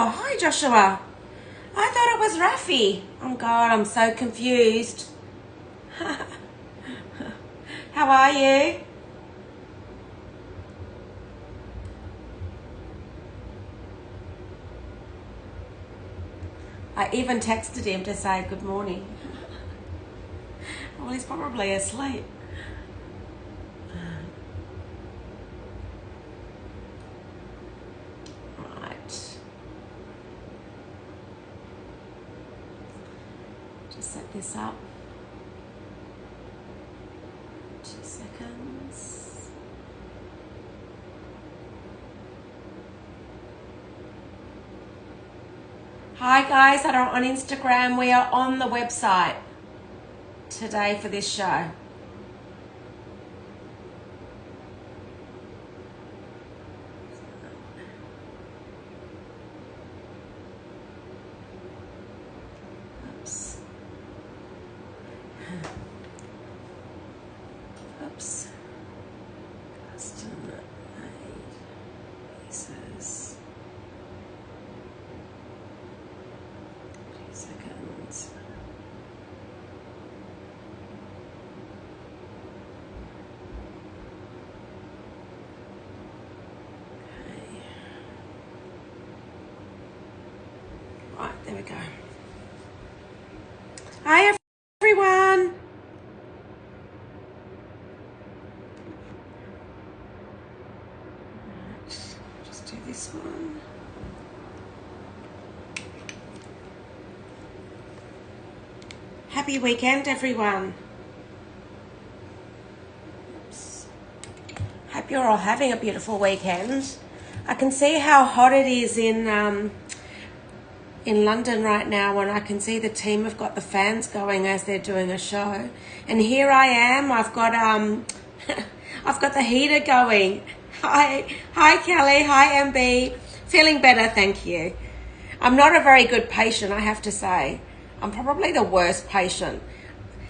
Oh, hi Joshua. I thought it was Rafi. Oh God, I'm so confused. How are you? I even texted him to say good morning. Well, he's probably asleep. Right. Just set this up. 2 seconds. Hi guys that are on Instagram. We are on the website today for this show. Oops. Oops. Custom made pieces. 2 seconds. Okay. Right, there we go. Hi everyone. Just do this one. Happy weekend, everyone. Oops. Hope you're all having a beautiful weekend. I can see how hot it is in London right now, and I can see the team have got the fans going as they're doing a show. And here I am. I've got I've got the heater going. Hi Kelly. Hi MB. Feeling better, thank you. I'm not a very good patient, I have to say. I'm probably the worst patient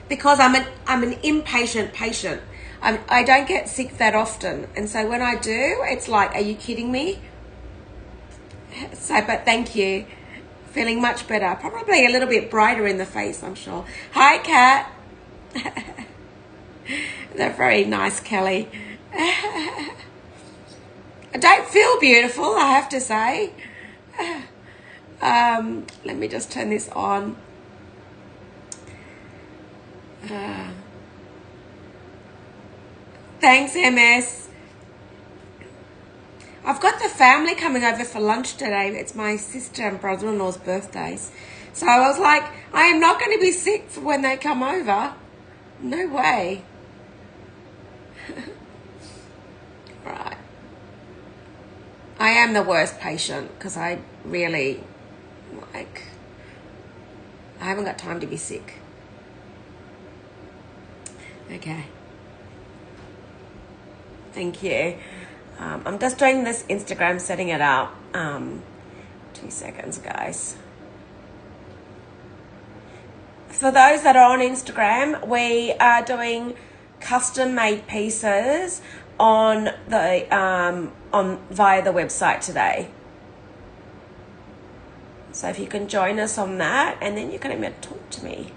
because I'm an impatient patient. I don't get sick that often, and so when I do, it's like, are you kidding me? So, but thank you. Feeling much better. Probably a little bit brighter in the face, I'm sure. Hi, Kat. They're very nice, Kelly. I don't feel beautiful, I have to say. Let me just turn this on. Thanks, MS. I've got the family coming over for lunch today. It's my sister and brother-in-law's birthdays. So I was like, I am not going to be sick for when they come over. No way. Right. I am the worst patient because I really, I haven't got time to be sick. Okay. Thank you. I'm just doing this Instagram, setting it up. 2 seconds, guys. For those that are on Instagram, we are doing custom-made pieces on the via the website today. So if you can join us on that, and then you can even talk to me.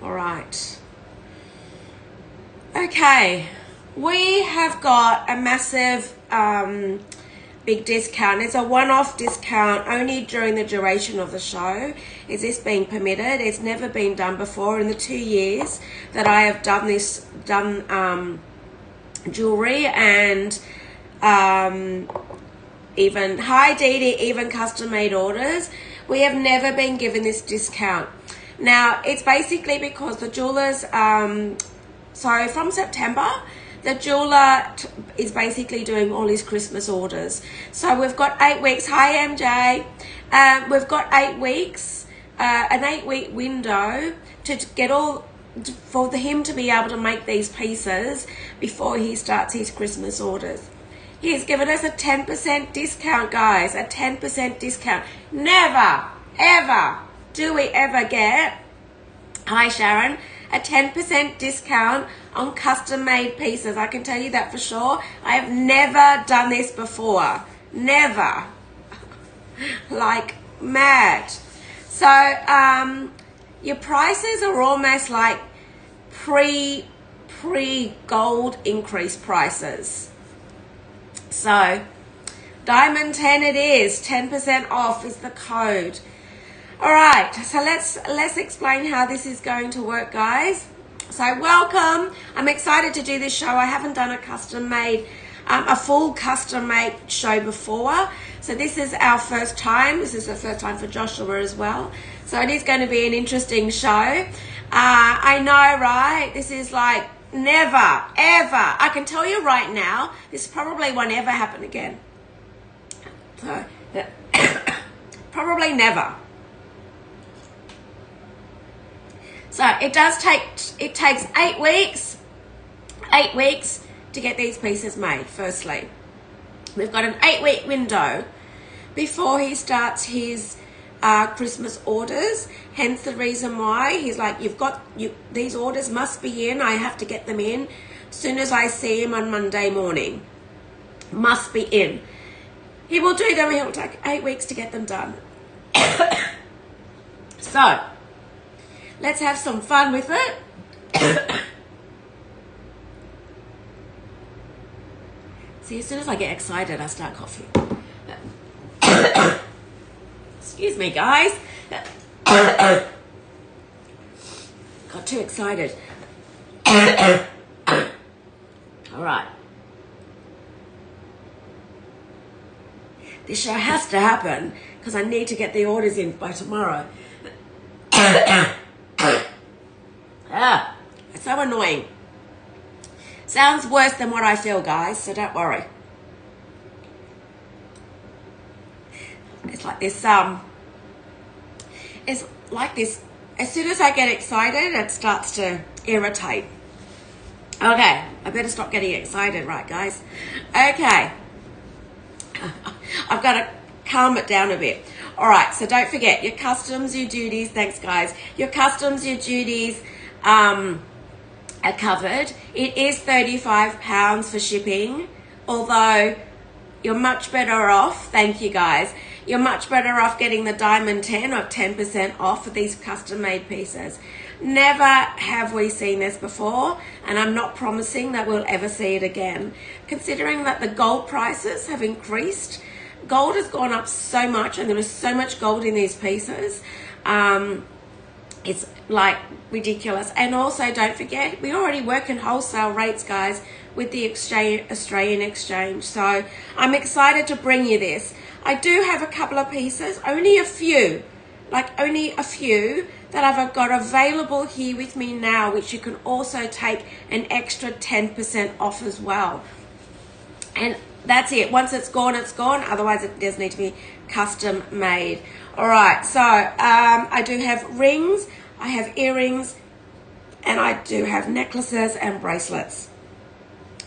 All right. Okay. We have got a massive big discount. It's a one-off discount only during the duration of the show. Is this being permitted? It's never been done before in the 2 years that I have done this, jewelry and even, hi Dee Dee, even custom-made orders. We have never been given this discount. Now, it's basically because the jewelers, so from September, the jeweler is basically doing all his Christmas orders. So we've got 8 weeks. Hi, MJ. We've got 8 weeks, an 8-week window to get all, for him to be able to make these pieces before he starts his Christmas orders. He's given us a 10% discount, guys, a 10% discount. Never, ever do we ever get, hi Sharon, a 10% discount on custom made pieces. I can tell you that for sure. I have never done this before. Never. Like mad. So your prices are almost like pre-gold increase prices. So Diamond 10 it is. 10% off is the code. All right, so let's explain how this is going to work, guys. So welcome. I'm excited to do this show. I haven't done a full custom made show before. So this is our first time. This is the first time for Joshua as well. So it is going to be an interesting show. I know, right? This is like never, ever. I can tell you right now, this probably won't ever happen again. So, probably never. So it takes 8 weeks to get these pieces made. Firstly, we've got an 8-week window before he starts his Christmas orders. Hence the reason why he's like, these orders must be in. I have to get them in as soon as I see him on Monday morning. Must be in. He will do them. He'll take 8 weeks to get them done. So let's have some fun with it. See, as soon as I get excited, I start coughing. Excuse me, guys. Got too excited. All right. This show has to happen because I need to get the orders in by tomorrow. It's so annoying. Sounds worse than what I feel, guys, so don't worry. It's like this, it's like this, as soon as I get excited, it starts to irritate. Okay, I better stop getting excited, right, guys? Okay. I've got to calm it down a bit. All right, so don't forget your customs, your duties. Thanks, guys. Your customs, your duties are covered. It is £35 for shipping, although you're much better off. Thank you, guys. You're much better off getting the Diamond 10 of 10% off for these custom-made pieces. Never have we seen this before, and I'm not promising that we'll ever see it again. Considering that the gold prices have increased, gold has gone up so much, and there is so much gold in these pieces. It's like ridiculous. And also, don't forget, we already work in wholesale rates, guys, with the Australian exchange. So I'm excited to bring you this. I do have a couple of pieces, only a few that I've got available here with me now, which you can also take an extra 10% off as well. And that's it. Once it's gone, it's gone. Otherwise, it does need to be custom made. All right. So I do have rings, I have earrings, and I do have necklaces and bracelets.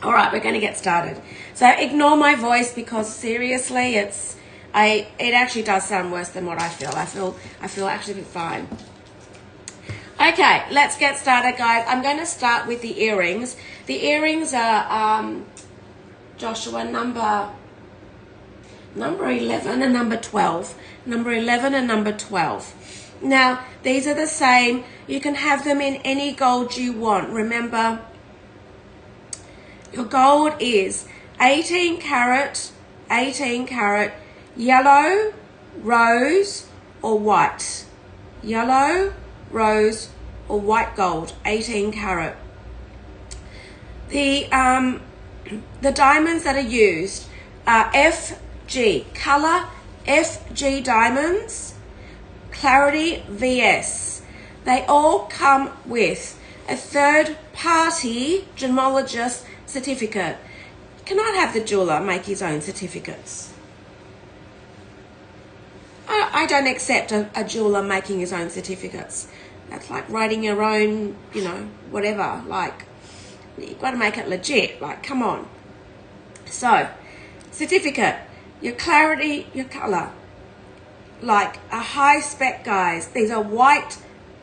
All right, we're going to get started. So ignore my voice because seriously, it actually does sound worse than what I feel. I feel actually fine. Okay, let's get started, guys. I'm going to start with the earrings. The earrings are Joshua number 11 and number 12. Number 11 and number 12. Now, these are the same. You can have them in any gold you want. Remember, your gold is 18 karat, yellow, rose, or white. Yellow, rose, or white gold, 18 karat. The diamonds that are used are FG, color FG diamonds, clarity VS. They all come with a third-party gemologist certificate. You cannot have the jeweler make his own certificates. I don't accept a jeweler making his own certificates. That's like writing your own, whatever. Like, you've got to make it legit. Like, come on. So, certificate, your clarity, your color. Like a high spec, guys. These are white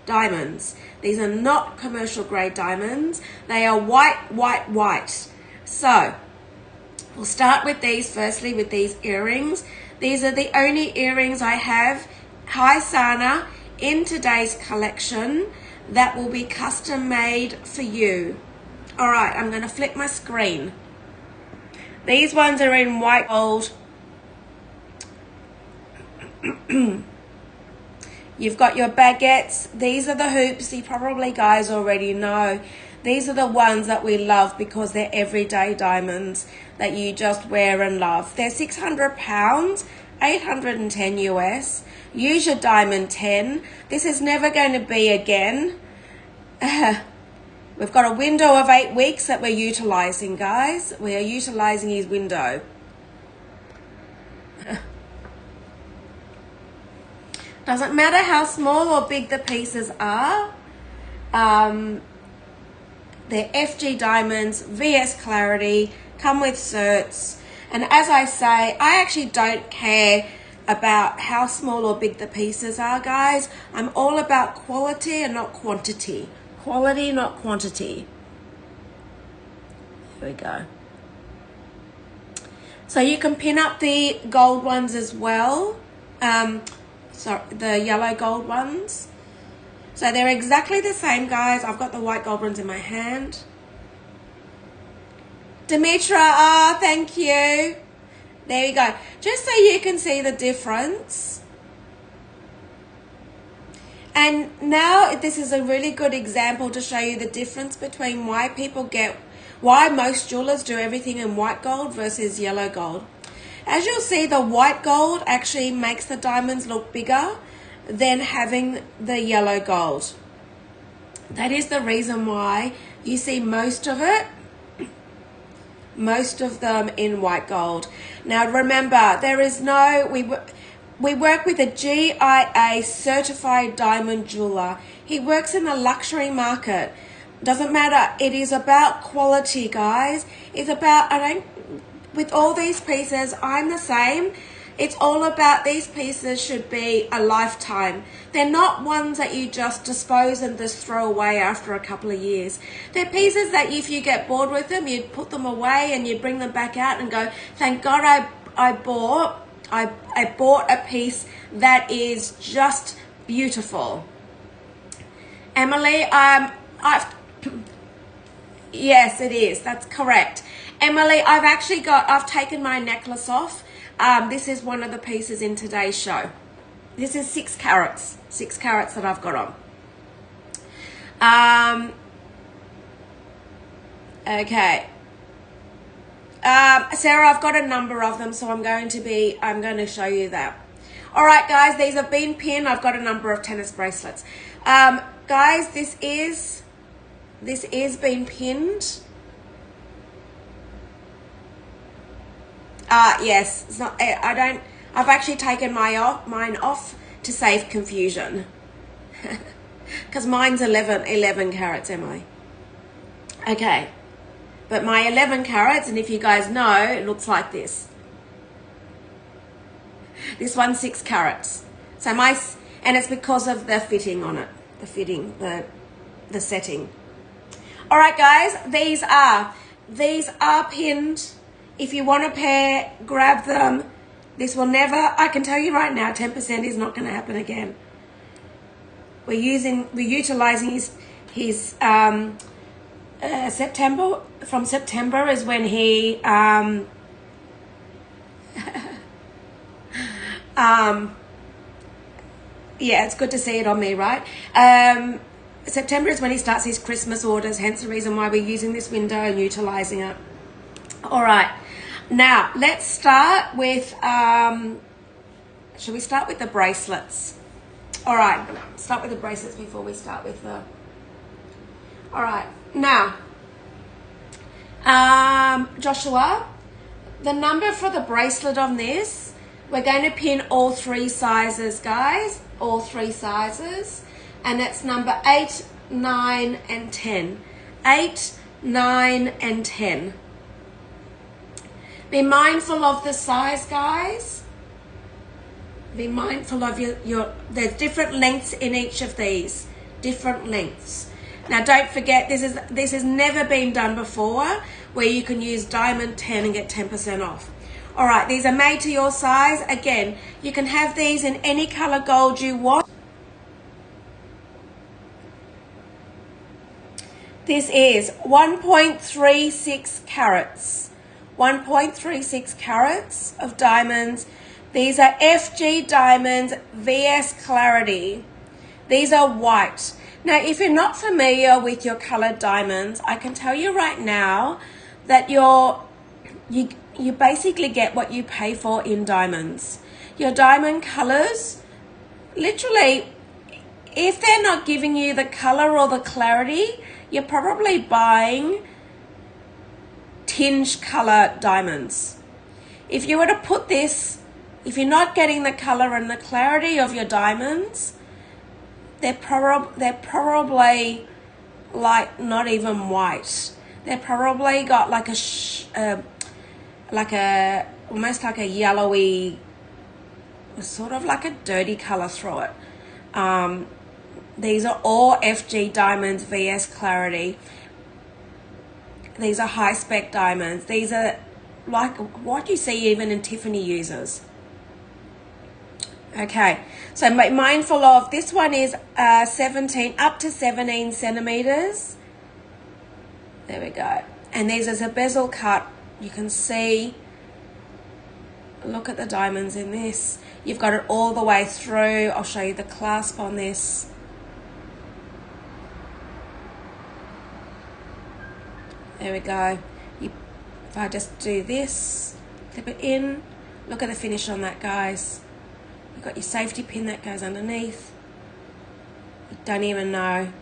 diamonds. These are not commercial grade diamonds. They are white, white, white. So we'll start with these firstly, with these earrings. These are the only earrings I have, Hi Sana, in today's collection that will be custom made for you. All right, I'm going to flip my screen. These ones are in white gold. You've got your baguettes. These are the hoops. You probably guys already know. These are the ones that we love because they're everyday diamonds that you just wear and love. They're £600, 810 US. Use your diamond 10. This is never going to be again. We've got a window of 8 weeks that we're utilizing, guys. We are utilizing his window. Doesn't matter how small or big the pieces are. They're FG diamonds, VS clarity, come with certs. And as I say, I actually don't care about how small or big the pieces are, guys. I'm all about quality and not quantity. Quality, not quantity. Here we go. So you can pin up the gold ones as well. So the yellow gold ones. So they're exactly the same, guys. I've got the white gold ones in my hand. Demetra, thank you. There you go. Just so you can see the difference. And now this is a really good example to show you the difference between why most jewelers do everything in white gold versus yellow gold. As you'll see, the white gold actually makes the diamonds look bigger than having the yellow gold. That is the reason why you see most of them in white gold. Now remember, there is no, we work with a GIA certified diamond jeweler. He works in the luxury market. Doesn't matter, it is about quality, guys. It's about, with all these pieces, I'm the same. It's all about these pieces should be a lifetime. They're not ones that you just dispose and just throw away after a couple of years. They're pieces that if you get bored with them, you'd put them away and you'd bring them back out and go, thank God I bought a piece that is just beautiful. Emily, yes, it is. That's correct. Emily, I've taken my necklace off. This is one of the pieces in today's show. This is 6 carats that I've got on. Okay. Sarah, I've got a number of them, so I'm going to show you that. All right, guys, these have been pinned. I've got a number of tennis bracelets. Guys, this is been pinned. Yes, it's not, I've actually taken mine off to save confusion. Because mine's 11 carats, Emily. Okay. But my 11 carats, and if you guys know, it looks like this. This one's 6 carats. So and it's because of the fitting on it. The fitting, the setting. All right, guys, these are pinned. If you want a pair, grab them. This will never, I can tell you right now, 10% is not going to happen again. We're utilizing his September. From September is when he yeah, it's good to see it on me, right? September is when he starts his Christmas orders, hence the reason why we're using this window and utilizing it. All right, now let's start with, should we start with the bracelets? All right, start with the bracelets before we start with the, all right, now, Joshua, the number for the bracelet on this, we're going to pin all 3 sizes, guys, all 3 sizes, and it's number 8, 9, and 10. 8, 9, and 10. Be mindful of the size, guys. Be mindful of your there's different lengths in each of these. different lengths. Now don't forget, this has never been done before, where you can use diamond 10 and get 10% off. All right, these are made to your size. Again, you can have these in any color gold you want. This is 1.36 carats. 1.36 carats of diamonds. These are FG diamonds VS Clarity. These are white. Now, if you're not familiar with your colored diamonds, I can tell you right now that you basically get what you pay for in diamonds. Your diamond colors, literally, if they're not giving you the color or the clarity, you're probably buying tinge color diamonds. If you were to put this, if you're not getting the color and the clarity of your diamonds, they're probably like not even white. They're probably got like almost like a yellowy, sort of like a dirty color through it. These are all FG diamonds VS Clarity. These are high spec diamonds. These are like what you see even in Tiffany users. Okay, so be mindful of this one is 17 up to 17 centimeters. There we go. And these is a bezel cut. You can see, look at the diamonds in this. You've got it all the way through. I'll show you the clasp on this. There we go. If I just do this, clip it in, look at the finish on that, guys. You've got your safety pin that goes underneath. You don't even know.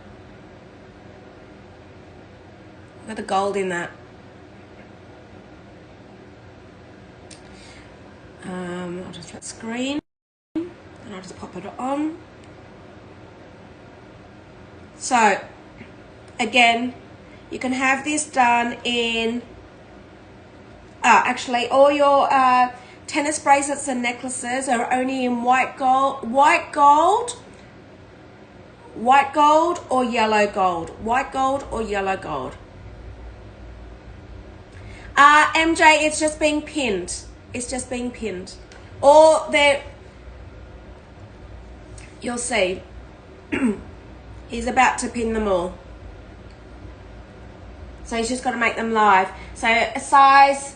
Look at the gold in that. I'll just flip screen and I'll just pop it on. So, again, you can have this done in, actually all your tennis bracelets and necklaces are only in white gold or yellow gold. White gold or yellow gold. MJ, it's just being pinned. It's just being pinned. Or there, you'll see. He's about to pin them all. So he's just got to make them live. So a size,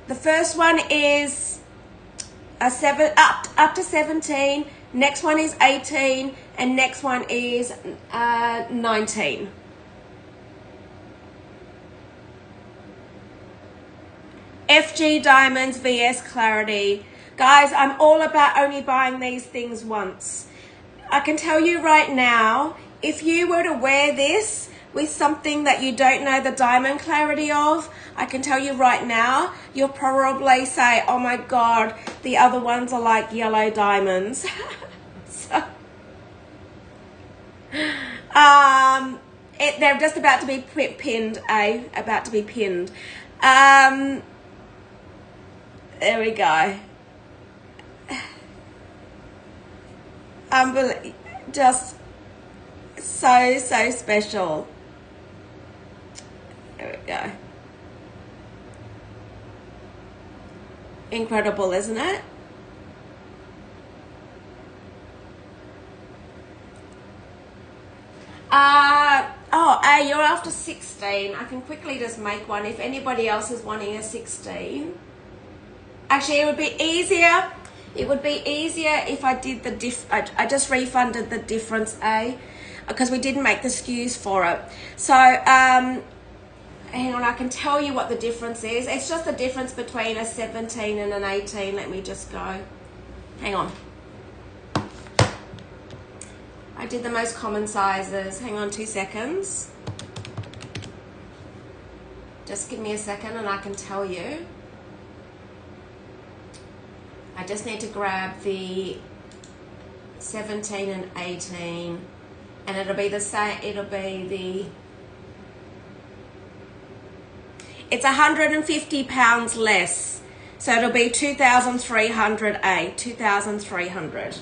the first one is a 7 up to 17. Next one is 18, and next one is 19. FG Diamonds VS Clarity. Guys, I'm all about only buying these things once. I can tell you right now, if you were to wear this with something that you don't know the diamond clarity of, I can tell you right now, you'll probably say, oh my God, the other ones are like yellow diamonds. So, they're just about to be pinned, about to be pinned. There we go. Just so special. There we go. Incredible, isn't it? You're after 16. I can quickly just make one if anybody else is wanting a 16. Actually, it would be easier. It would be easier if I did the I just refunded the difference, because we didn't make the SKUs for it. So, hang on, I can tell you what the difference is. It's just the difference between a 17 and an 18. Let me just go. Hang on. I did the most common sizes. Hang on 2 seconds. Just give me a second and I can tell you. I just need to grab the 17 and 18, and it'll be the same. It'll be the. It's 150 pounds less, so it'll be 2,300 2,300.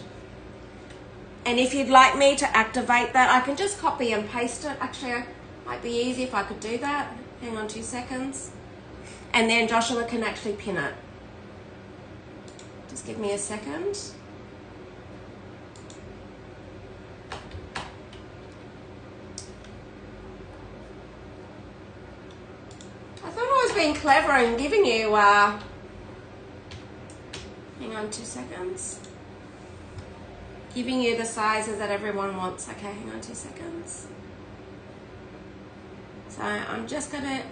And if you'd like me to activate that, I can just copy and paste it. Actually, it might be easy if I could do that. Hang on 2 seconds. And then Joshua can actually pin it. Just give me a second. I thought I was being clever and giving you, hang on 2 seconds. Giving you the sizes that everyone wants. Okay, hang on 2 seconds. So I'm just gonna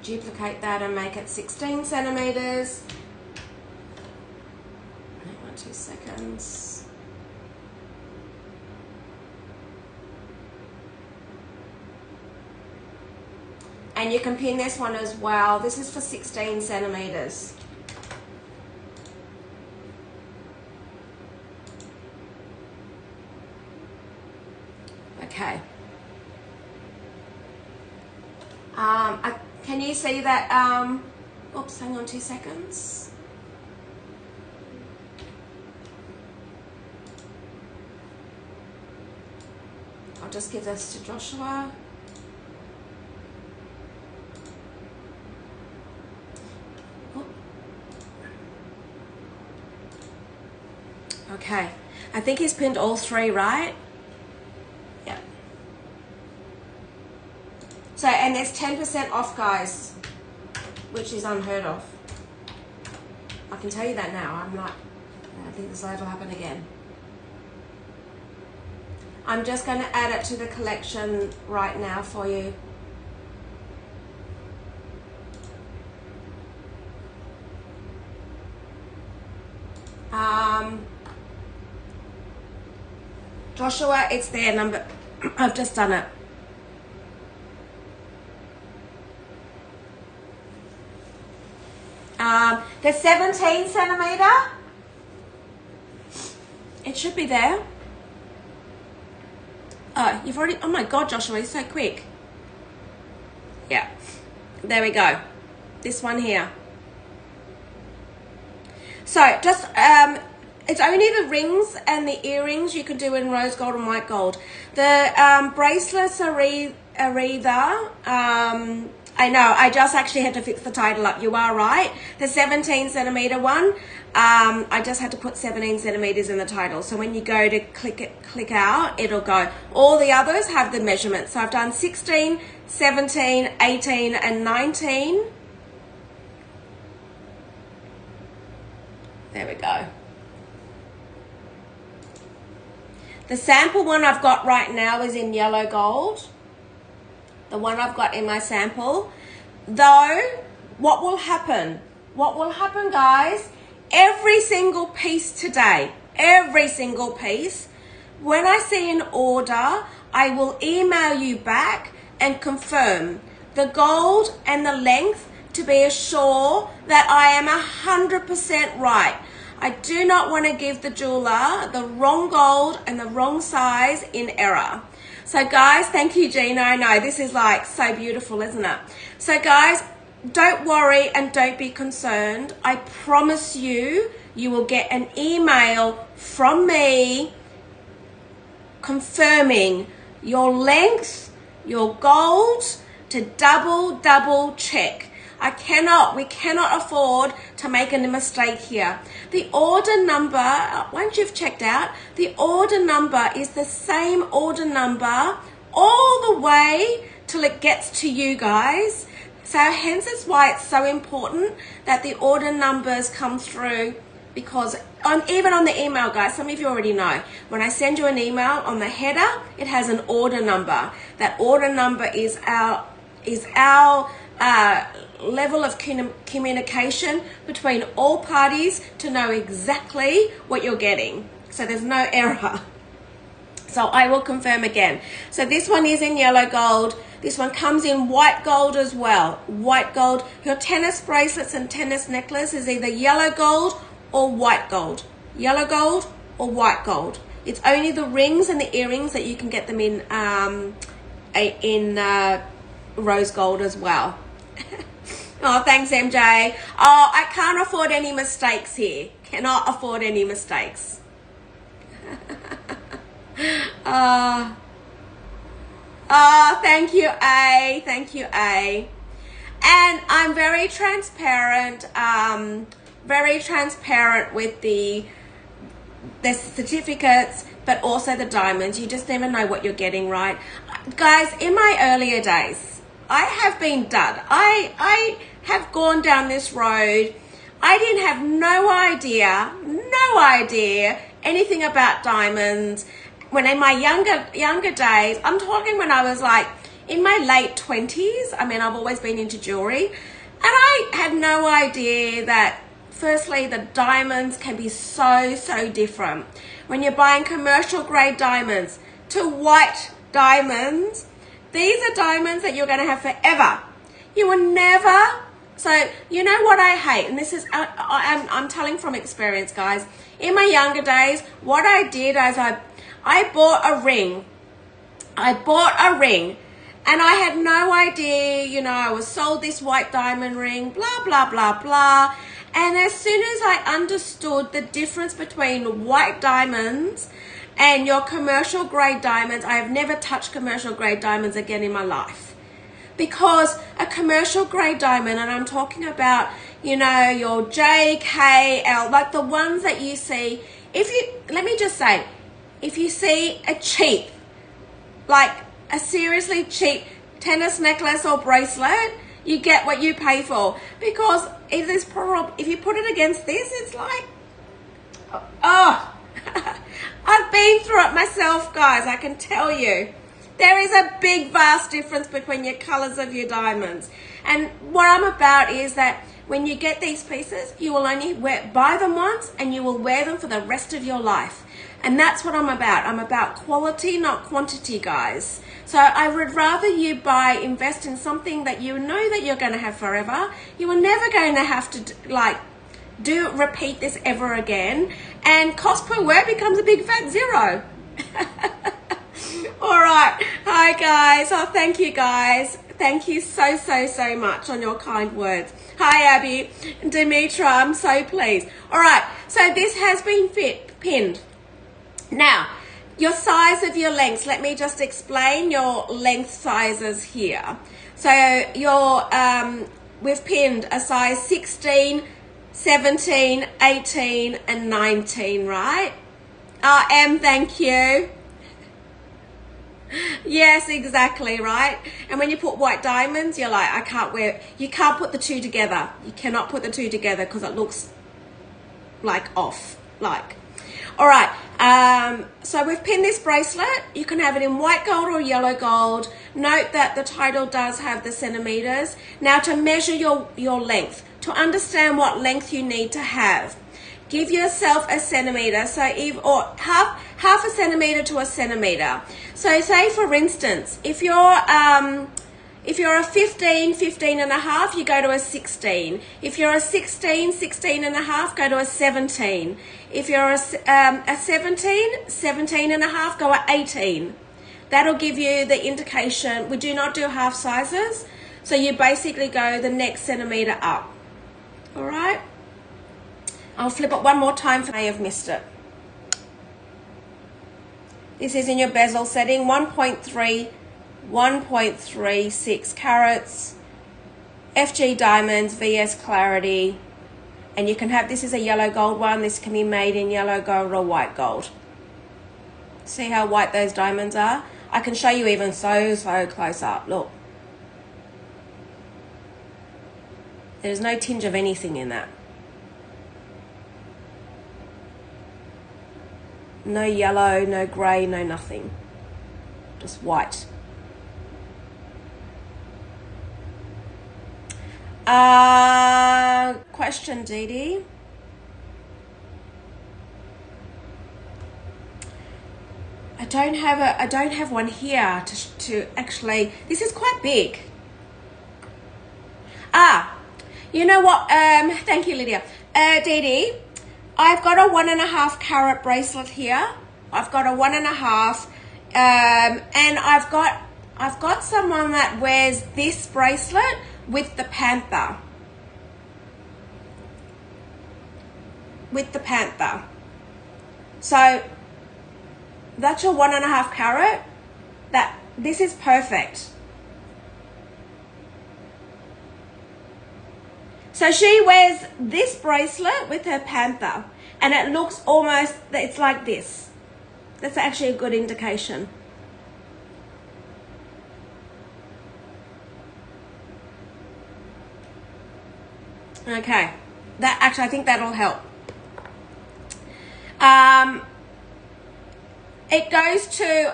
duplicate that and make it 16 centimeters. Hang on 2 seconds. And you can pin this one as well. This is for 16 centimeters. Okay. Can you see that? Oops, hang on 2 seconds. I'll just give this to Joshua. Okay, I think he's pinned all three, right? Yeah. So, and there's 10% off, guys, which is unheard of. I can tell you that now. I think this will ever happen again. I'm just going to add it to the collection right now for you. Joshua, it's there, number, I've just done it. The 17 centimeter, it should be there. Oh, you've already, oh my God, Joshua, you're so quick. Yeah, there we go. This one here. So just, it's only the rings and the earrings you can do in rose gold and white gold. The bracelets are either, I know, I just actually had to fix the title up. You are right. The 17 centimeter one, I just had to put 17 centimeters in the title. So when you go to click out, it'll go. All the others have the measurements. So I've done 16, 17, 18, and 19. There we go. The sample one I've got right now is in yellow gold. The one I've got in my sample. Though, what will happen? What will happen, guys? Every single piece today, every single piece, when I see an order, I will email you back and confirm the gold and the length to be assured that I am 100% right. I do not want to give the jeweler the wrong gold and the wrong size in error. So guys, thank you, Gina. I know this is like so beautiful, isn't it? So guys, don't worry and don't be concerned. I promise you, you will get an email from me confirming your length, your gold, to double check. We cannot afford to make a mistake here. The order number, once you've checked out, the order number is the same order number all the way till it gets to you guys. So hence it's why it's so important that the order numbers come through, because even on the email, guys, some of you already know, when I send you an email, on the header, it has an order number. That order number is our level of communication between all parties to know exactly what you're getting. So there's no error. So I will confirm again. So this one is in yellow gold. This one comes in white gold as well. White gold. Your tennis bracelets and tennis necklace is either yellow gold or white gold. Yellow gold or white gold. It's only the rings and the earrings that you can get them in rose gold as well. Oh, thanks, MJ. Oh, I can't afford any mistakes here. Cannot afford any mistakes. Thank you, A. Thank you, A. And I'm very transparent with the certificates, but also the diamonds. You just never know what you're getting, right? Guys, in my earlier days, I have been done. I have gone down this road. I didn't have no idea anything about diamonds. When in my younger days, I'm talking when I was like in my late 20s. I mean, I've always been into jewelry, and I had no idea that firstly the diamonds can be so different. When you're buying commercial grade diamonds to white diamonds, these are diamonds that you're going to have forever. You will never. So you know what I hate, and this is I'm telling from experience, guys. In my younger days, what I did is I bought a ring. And I had no idea, you know, I was sold this white diamond ring, blah, blah, blah, blah. And as soon as I understood the difference between white diamonds and your commercial grade diamonds, I have never touched commercial grade diamonds again in my life. Because a commercial grade diamond, and I'm talking about, you know, your J, K, L, like the ones that you see, let me just say, if you see a cheap, like a seriously cheap tennis necklace or bracelet, you get what you pay for. Because if you put it against this, it's like, oh, I've been through it myself, guys. I can tell you. There is a big, vast difference between your colors of your diamonds. And what I'm about is that when you get these pieces, you will only buy them once and you will wear them for the rest of your life. And that's what I'm about. I'm about quality, not quantity, guys. So I would rather you invest in something that you know that you're going to have forever. You are never going to have to repeat this ever again. And cost per wear becomes a big fat zero. All right. Hi, guys. Oh, thank you, guys. Thank you so much on your kind words. Hi, Abby. Demetra, I'm so pleased. All right. So this has been pinned. Now, your size of your lengths. Let me just explain your length sizes here. So we've pinned a size 16, 17, 18, and 19, right? M, thank you. Yes, exactly, right? And when you put white diamonds, you're like, you can't put the two together. You cannot put the two together because it looks like off, like. All right, so we've pinned this bracelet. You can have it in white gold or yellow gold. Note that the title does have the centimeters. Now to measure your length, to understand what length you need to have, give yourself a centimeter, or half a centimeter to a centimeter. So say for instance, if you're a 15, 15 and a half, you go to a 16. If you're a 16, 16 and a half, go to a 17. If you're a 17, 17 and a half, go at 18. That'll give you the indication. We do not do half sizes. So you basically go the next centimeter up. All right. I'll flip it one more time for I have missed it. This is in your bezel setting, 1.36 carats, FG diamonds, VS clarity, and you can have, this is a yellow gold one. This can be made in yellow gold or white gold. See how white those diamonds are? I can show you even so close up. Look. There's no tinge of anything in that. No yellow, no grey, no nothing. Just white. Question, Dee Dee. I don't have one here to actually. This is quite big. You know what? Thank you, Lydia. Dee Dee, I've got a 1.5 carat bracelet here. I've got a 1.5, and I've got someone that wears this bracelet with the panther. with the panther. So that's your 1.5 carat. This is perfect. So she wears this bracelet with her panther, and it looks almost, it's like this. That's actually a good indication. Okay, that actually, I think that'll help. It goes to,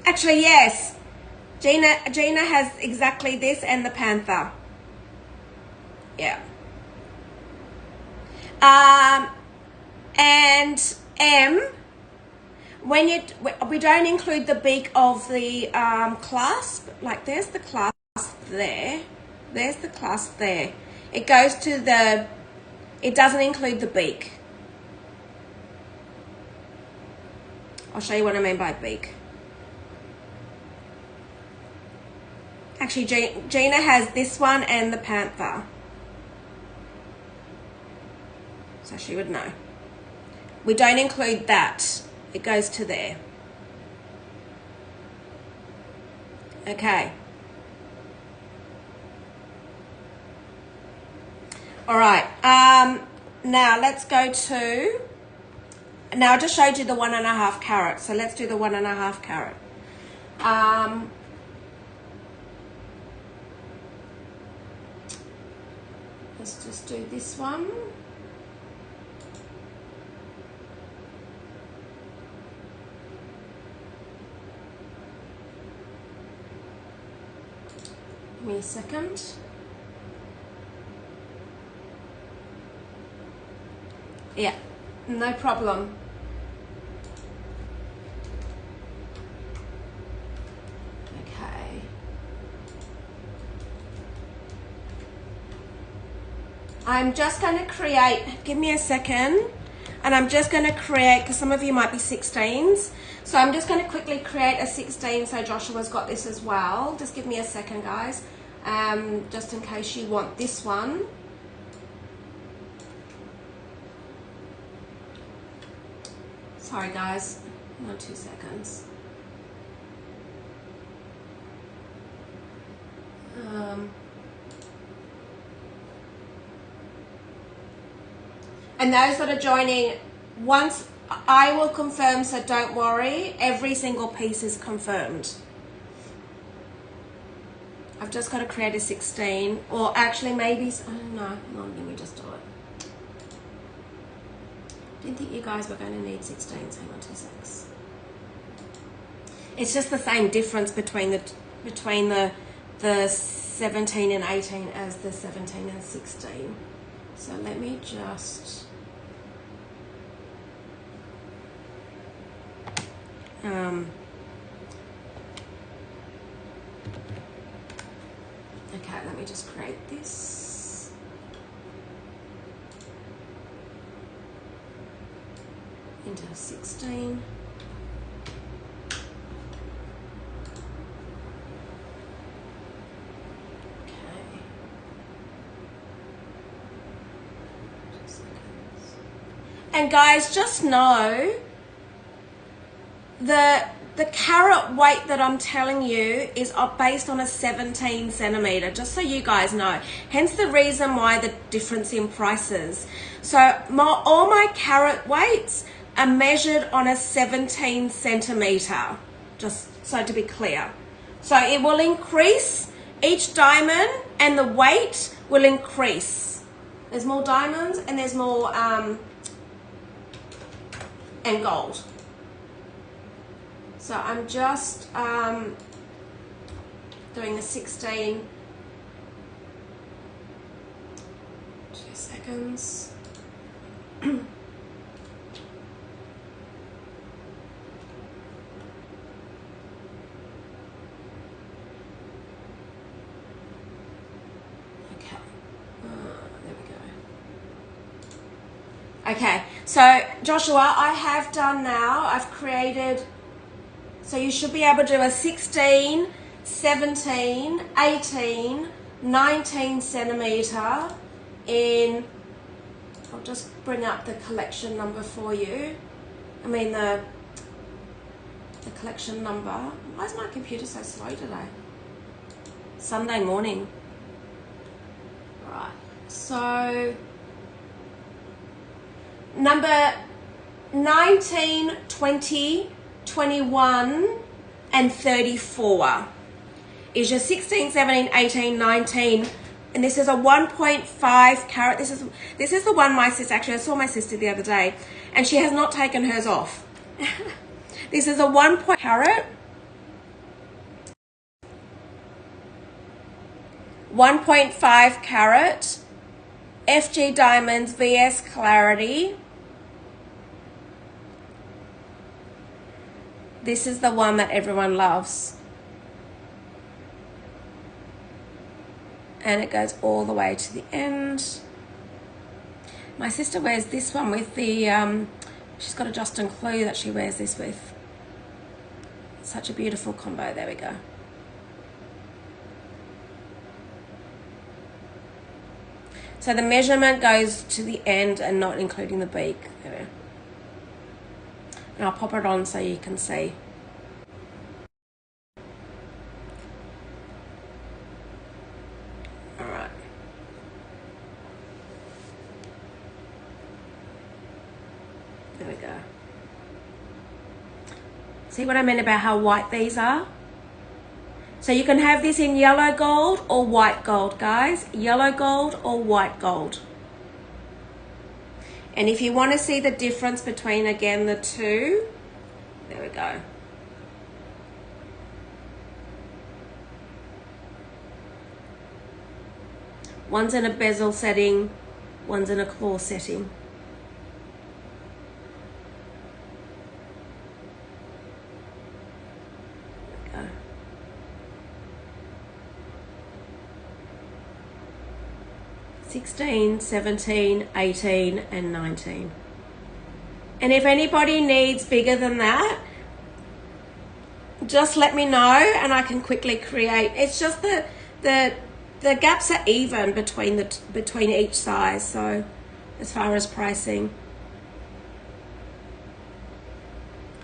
actually, yes. Gina has exactly this and the panther. Yeah. And M, we don't include the beak of the clasp, like there's the clasp there. There's the clasp there. It goes to the, it doesn't include the beak. I'll show you what I mean by beak. Actually, Gina has this one and the panther. So she would know. We don't include that. It goes to there. Okay. All right. Now let's go to, now I just showed you the 1.5 carat. So let's do the 1.5 carat. Let's just do this one. Give me a second. Yeah, no problem. Okay. I'm just going to create, give me a second, and I'm just going to create, because some of you might be 16s, so I'm just going to quickly create a 16 so Joshua's got this as well. Just give me a second, guys, just in case you want this one. Sorry, guys, no, 2 seconds. And those that are joining, once I will confirm, so don't worry, every single piece is confirmed. I've just got to create a 16, or actually maybe, oh no, let me just do it. Didn't think you guys were going to need 16s, hang on 2 seconds. It's just the same difference between the 17 and 18 as the 17 and 16. So let me just okay, let me just create this. Into 16. And guys, just know the carat weight that I'm telling you is based on a 17 centimeter, just so you guys know. Hence the reason why the difference in prices. So all my carat weights are measured on a 17 centimeter, just so to be clear. So it will increase each diamond and the weight will increase. There's more diamonds and there's more and gold. So I'm just doing a 16. 2 seconds. Okay, so Joshua, I have done now, I've created, so you should be able to do a 16, 17, 18, 19 centimeter in, I'll just bring up the collection number for you. I mean the collection number. Why is my computer so slow today? Sunday morning. Right, so number 19, 20, 21 and 34 is your 16, 17, 18, 19, and this is a 1.5 carat. This is the one my sister, actually I saw my sister the other day and she has not taken hers off. This is a 1 carat, 1.5 carat FG diamonds VS clarity. This is the one that everyone loves. And it goes all the way to the end. My sister wears this one with the, she's got a Justin Clue that she wears this with. Such a beautiful combo. There we go. So the measurement goes to the end and not including the beak. There. And I'll pop it on so you can see. All right. There we go. See what I meant about how white these are? So you can have this in yellow gold or white gold, guys. Yellow gold or white gold. And if you want to see the difference between, again, the two, there we go. One's in a bezel setting, one's in a claw setting. There we go. $16, $17, $18 and $19. And if anybody needs bigger than that, just let me know and I can quickly create. It's just the gaps are even between each size, so as far as pricing.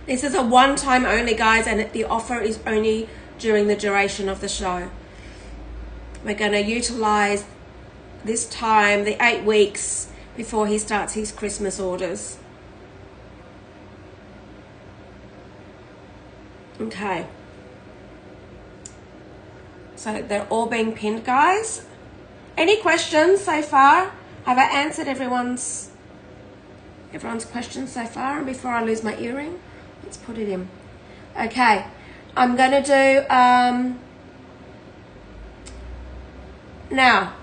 This is a one-time only, guys, and the offer is only during the duration of the show. We're going to utilize this time, the 8 weeks before he starts his Christmas orders. Okay. So they're all being pinned, guys. Any questions so far? Have I answered everyone's questions so far? And before I lose my earring, let's put it in. Okay. I'm going to do, now,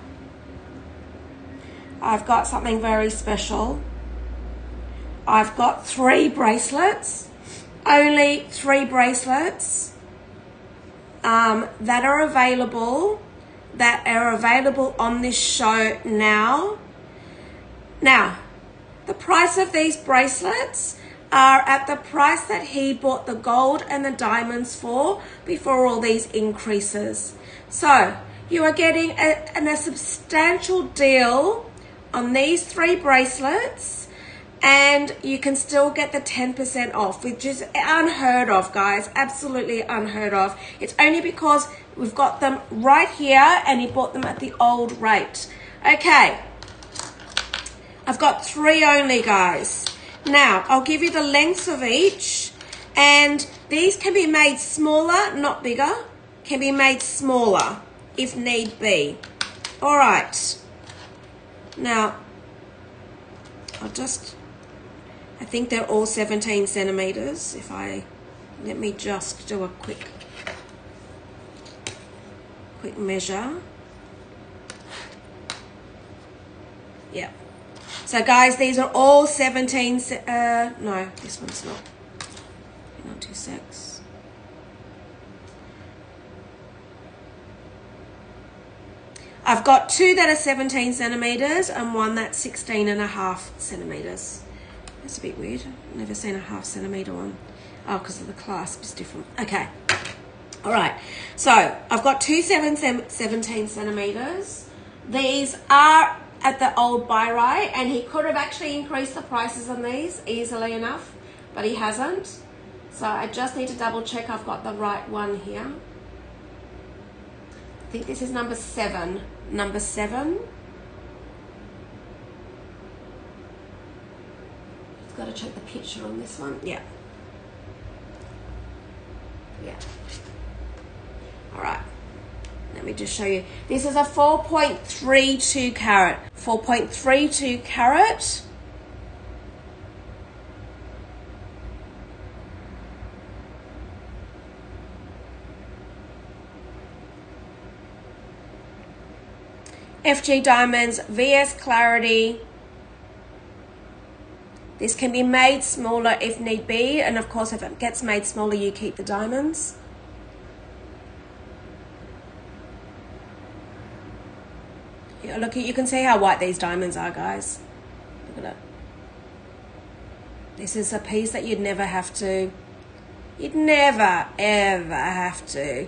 I've got something very special. I've got 3 bracelets, only 3 bracelets that are available on this show now. Now, the price of these bracelets are at the price that he bought the gold and the diamonds for before all these increases. So you are getting a substantial deal on these 3 bracelets, and you can still get the 10% off, which is unheard of, guys. Absolutely unheard of. It's only because we've got them right here and he bought them at the old rate. Okay, I've got 3 only, guys. Now, I'll give you the lengths of each, and these can be made smaller, not bigger. Can be made smaller if need be. All right. Now, I think they're all 17 centimeters. Let me just do a quick measure. Yeah. So guys, these are all 17, no, this one's not. Hang on 2 secs. I've got 2 that are 17 centimeters and 1 that's 16.5 centimeters. That's a bit weird. I've never seen a 0.5 centimeter one. Oh, because of the clasp is different. Okay. All right, so I've got two 17 centimeters. These are at the old buy right, and he could have actually increased the prices on these easily enough, but he hasn't. So I just need to double check I've got the right one here. I think this is number 7. Number 7. Just got to check the picture on this one. Yeah. Yeah. All right. Let me just show you. This is a 4.32 carat. 4.32 carat. FG Diamonds, VS Clarity. This can be made smaller if need be, and of course if it gets made smaller you keep the diamonds. Yeah, look, you can see how white these diamonds are, guys. Look at it. This is a piece that you'd never ever have to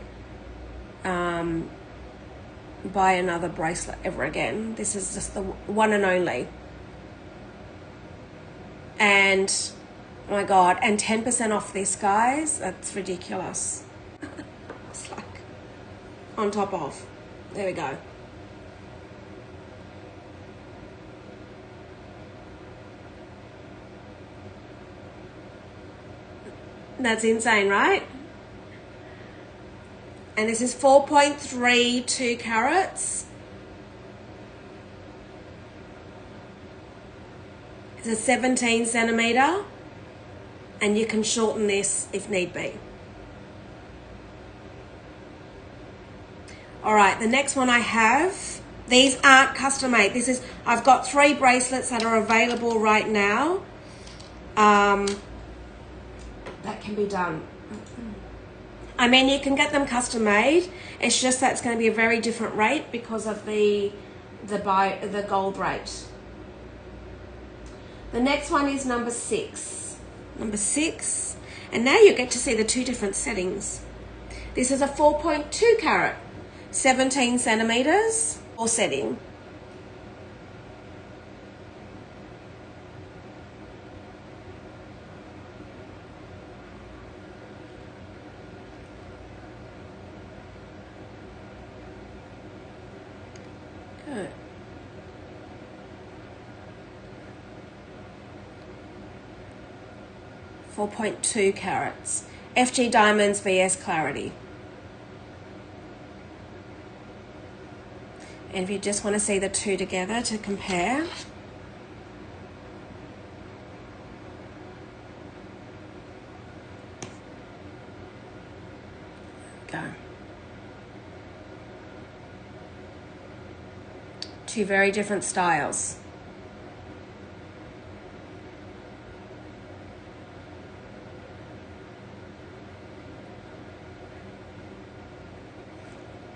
buy another bracelet ever again. This is just the one and only. And oh my god, and 10% off this, guys. That's ridiculous. It's like on top of. There we go. That's insane, right? And this is 4.32 carats. It's a 17 centimeter, and you can shorten this if need be. All right, the next one I have, these aren't custom made. I've got 3 bracelets that are available right now. That can be done. I mean, you can get them custom made. It's just that it's going to be a very different rate because of the gold rate. The next one is number 6. Number 6. And now you get to see the 2 different settings. This is a 4.2 carat, 17 centimeters, or setting. Good. 4.2 carats. FG Diamonds VS Clarity. And if you just want to see the 2 together to compare. Go. 2 very different styles.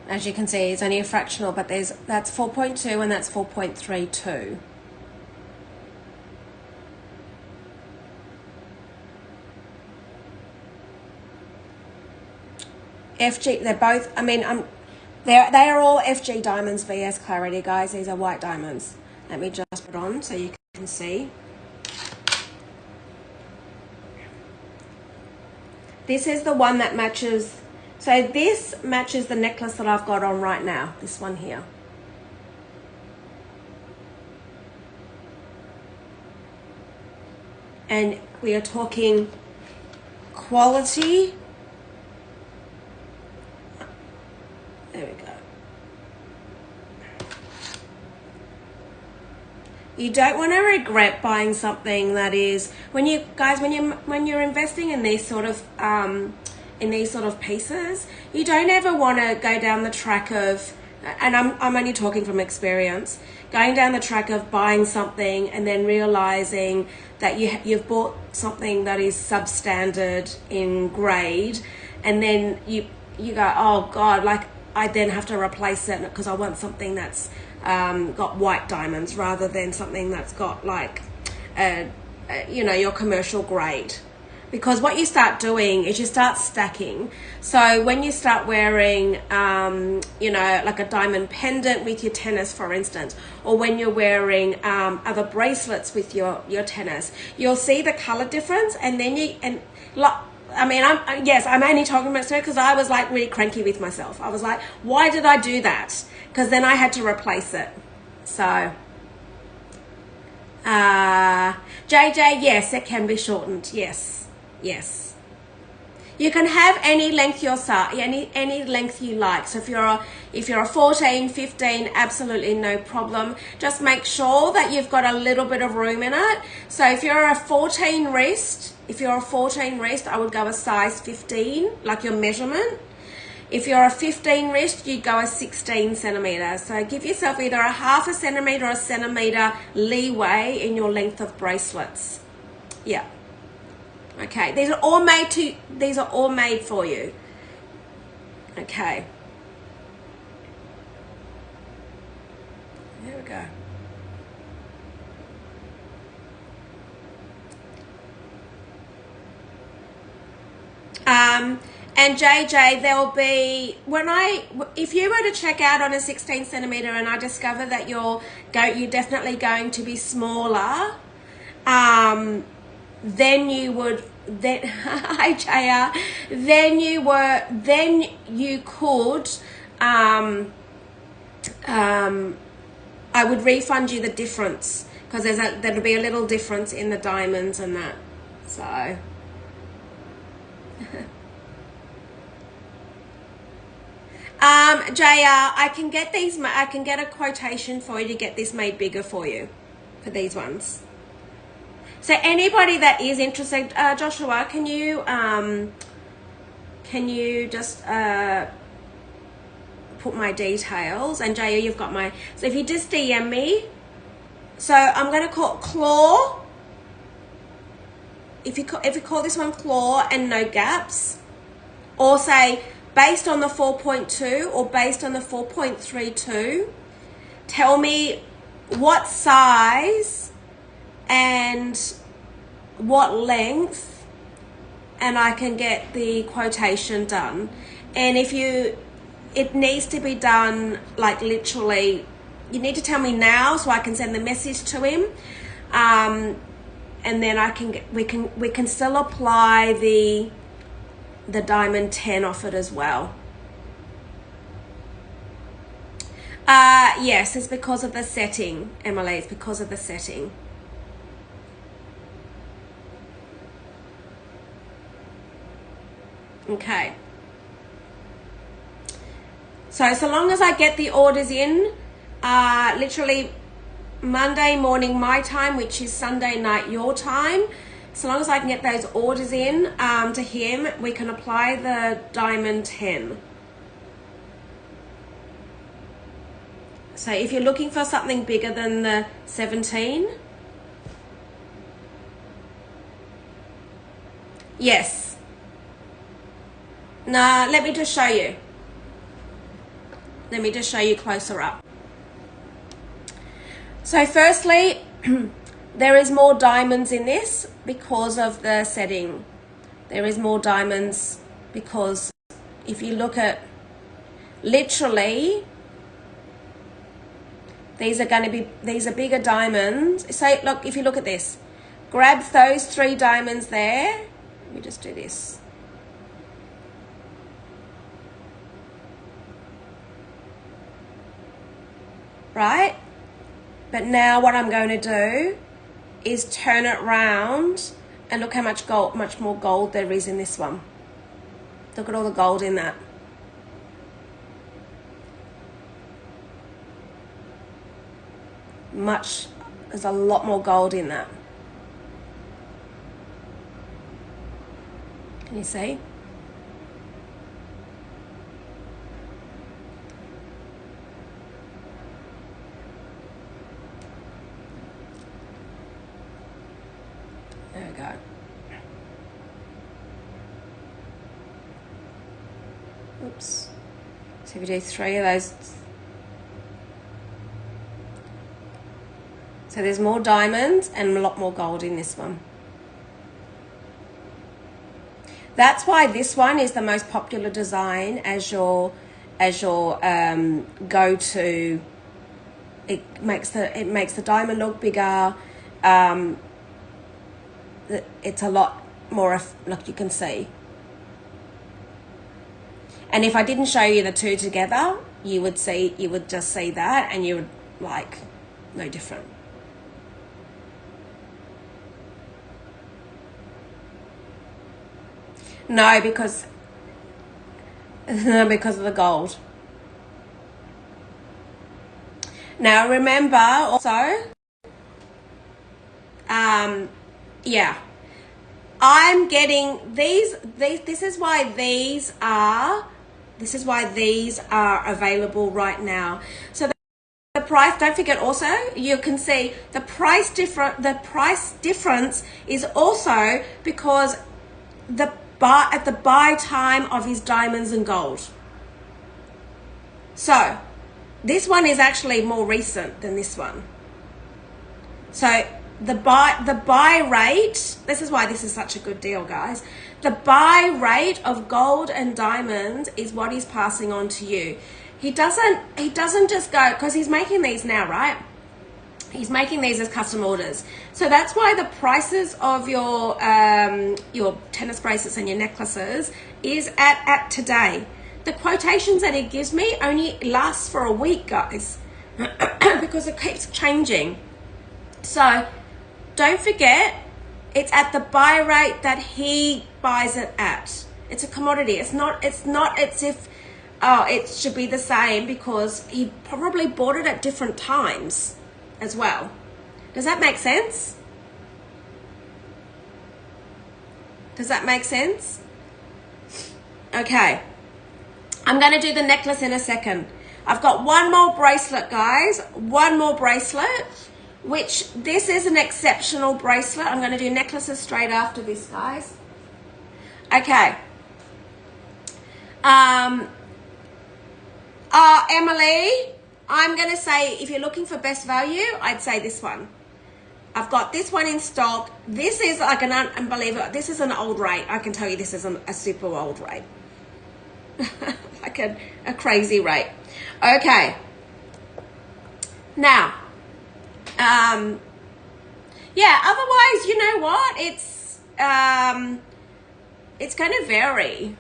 As you can see, it's only a fractional, but that's 4.2 and that's 4.32. FG, they're both, I mean, they are all FG Diamonds VS Clarity, guys. These are white diamonds. Let me just put on so you can see. This is the one that matches. So this matches the necklace that I've got on right now, this one here. And we are talking quality. There we go. You don't want to regret buying something that is, when you're investing in these sort of pieces, you don't ever want to go down the track of, and I'm only talking from experience, going down the track of buying something and then realizing that you've bought something that is substandard in grade, and then you go, oh God, like I then have to replace it because I want something that's got white diamonds rather than something that's got like your commercial grade. because what you start doing is you start stacking. So when you start wearing, you know, like a diamond pendant with your tennis, for instance, or when you're wearing other bracelets with your tennis, you'll see the color difference. And then I mean, I'm only talking about it because I was like really cranky with myself. I was like, why did I do that? Because then I had to replace it. So, JJ, yes, it can be shortened. Yes, yes. You can have any length any length you like. So if you're a 14, 15, absolutely no problem. Just make sure that you've got a little bit of room in it. So if you're a 14 wrist, I would go a size 15, like your measurement. If you're a 15 wrist, you'd go a 16 centimeter. So give yourself either a half a centimeter or a centimeter leeway in your length of bracelets. Yeah. Okay, these are all made for you. Okay. There we go. And JJ, there'll be, if you were to check out on a 16 centimeter and I discover that you're definitely going to be smaller, then you would, hi JR, then you could, I would refund you the difference, because there'll be a little difference in the diamonds and that, so. JR, I can get a quotation for you to get this made bigger for you, for these ones. So anybody that is interested, Joshua, can you just put my details, and JR, you've got my, so if you just DM me, so I'm going to call claw, if you call this one claw and no gaps, or say based on the 4.2 or based on the 4.32, tell me what size and what length, and I can get the quotation done. And it needs to be done like literally, you need to tell me now so I can send the message to him, and then we can still apply the diamond 10 off it as well. Yes, it's because of the setting, Emily. It's because of the setting. Okay. So long as I get the orders in, literally Monday morning my time, which is Sunday night your time, so long as I can get those orders in to him, we can apply the diamond 10. So if you're looking for something bigger than the 17, yes. Nah, let me just show you. Let me just show you closer up. So firstly, there is more diamonds in this because of the setting. There is more diamonds because if you look at literally, these are bigger diamonds. So look, if you look at this, grab those 3 diamonds there. Let me just do this. Right? But now what I'm going to do is turn it round and look how much more gold there is in this one. Look at all the gold in that. There's a lot more gold in that. Can you see? There we go. Oops. So if we do 3 of those. So there's more diamonds and a lot more gold in this one. That's why this one is the most popular design as your go-to. It makes the diamond look bigger. It's a lot more, like you can see. And if I didn't show you the two together, you would just see that, and you would like no different. No, because of the gold. Now remember also, yeah, I'm getting these. This is why these are available right now. So the price. Don't forget also, you can see the price difference is also because at the buy time of his diamonds and gold. So this one is actually more recent than this one. So the buy rate, this is why this is such a good deal, guys. The buy rate of gold and diamonds is what he's passing on to you. He doesn't just go, because he's making these now, right? He's making these as custom orders. So that's why the prices of your tennis bracelets and your necklaces is at today. The quotations that he gives me only lasts for a week, guys, because it keeps changing. So don't forget, it's at the buy rate that he buys it at. It's a commodity. It's not as if, oh, it should be the same, because he probably bought it at different times as well. Does that make sense? Does that make sense? Okay. I'm going to do the necklace in a second. I've got one more bracelet, guys. One more bracelet, which this is an exceptional bracelet. I'm going to do necklaces straight after this, guys. Okay. Emily, I'm going to say, if you're looking for best value, I'd say this one. I've got this one in stock. This is like an unbelievable, this is an old rate. I can tell you this is a super old rate. Like a crazy rate. Okay. Now, yeah, otherwise, you know what? It's going to vary.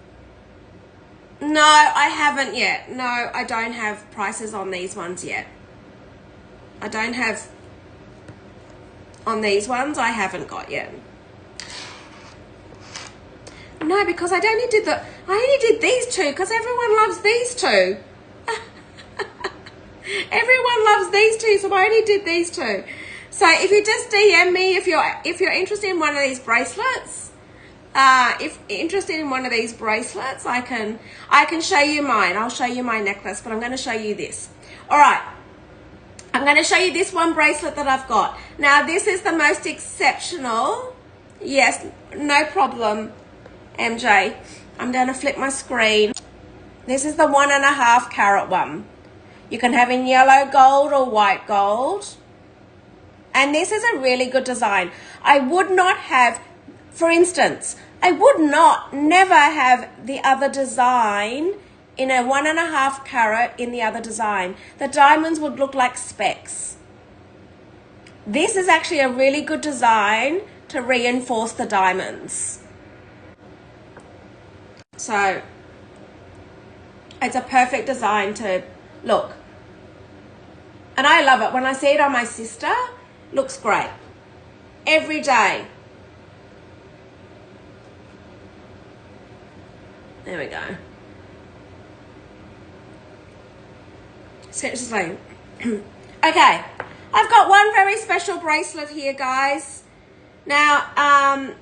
No, I haven't yet. No, I don't have prices on these ones yet. I don't have on these ones. I haven't got yet. No, because I only did these two because everyone loves these two. Everyone loves these two, so I only did these two. So if you just DM me if you're interested in one of these bracelets. If interested in one of these bracelets, I can show you mine. I'll show you my necklace, but I'm going to show you this. All right. I'm going to show you this one bracelet that I've got. Now, this is the most exceptional. Yes, no problem, MJ. I'm going to flip my screen. This is the 1.5 carat one. You can have in yellow gold or white gold. And this is a really good design. I would not have, for instance, I would never have the other design in a 1.5 carat in the other design. The diamonds would look like specks. This is actually a really good design to reinforce the diamonds. So it's a perfect design to look. And I love it. When I see it on my sister, looks great. Every day. There we go. Seriously. Okay. I've got one very special bracelet here, guys. Now,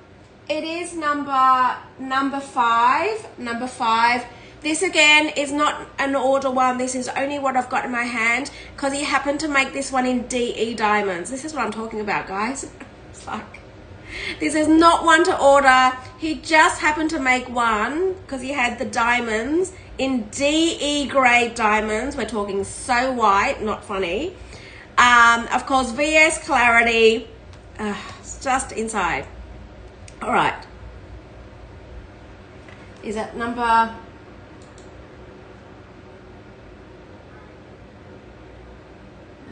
it is number 5. Number 5. This again is not an order one. This is only what I've got in my hand because he happened to make this one in DE diamonds. This is what I'm talking about, guys. Fuck. This is not one to order. He just happened to make one because he had the diamonds in DE grade diamonds. We're talking so white, not funny. Of course, VS clarity. It's just inside. All right. Is it number...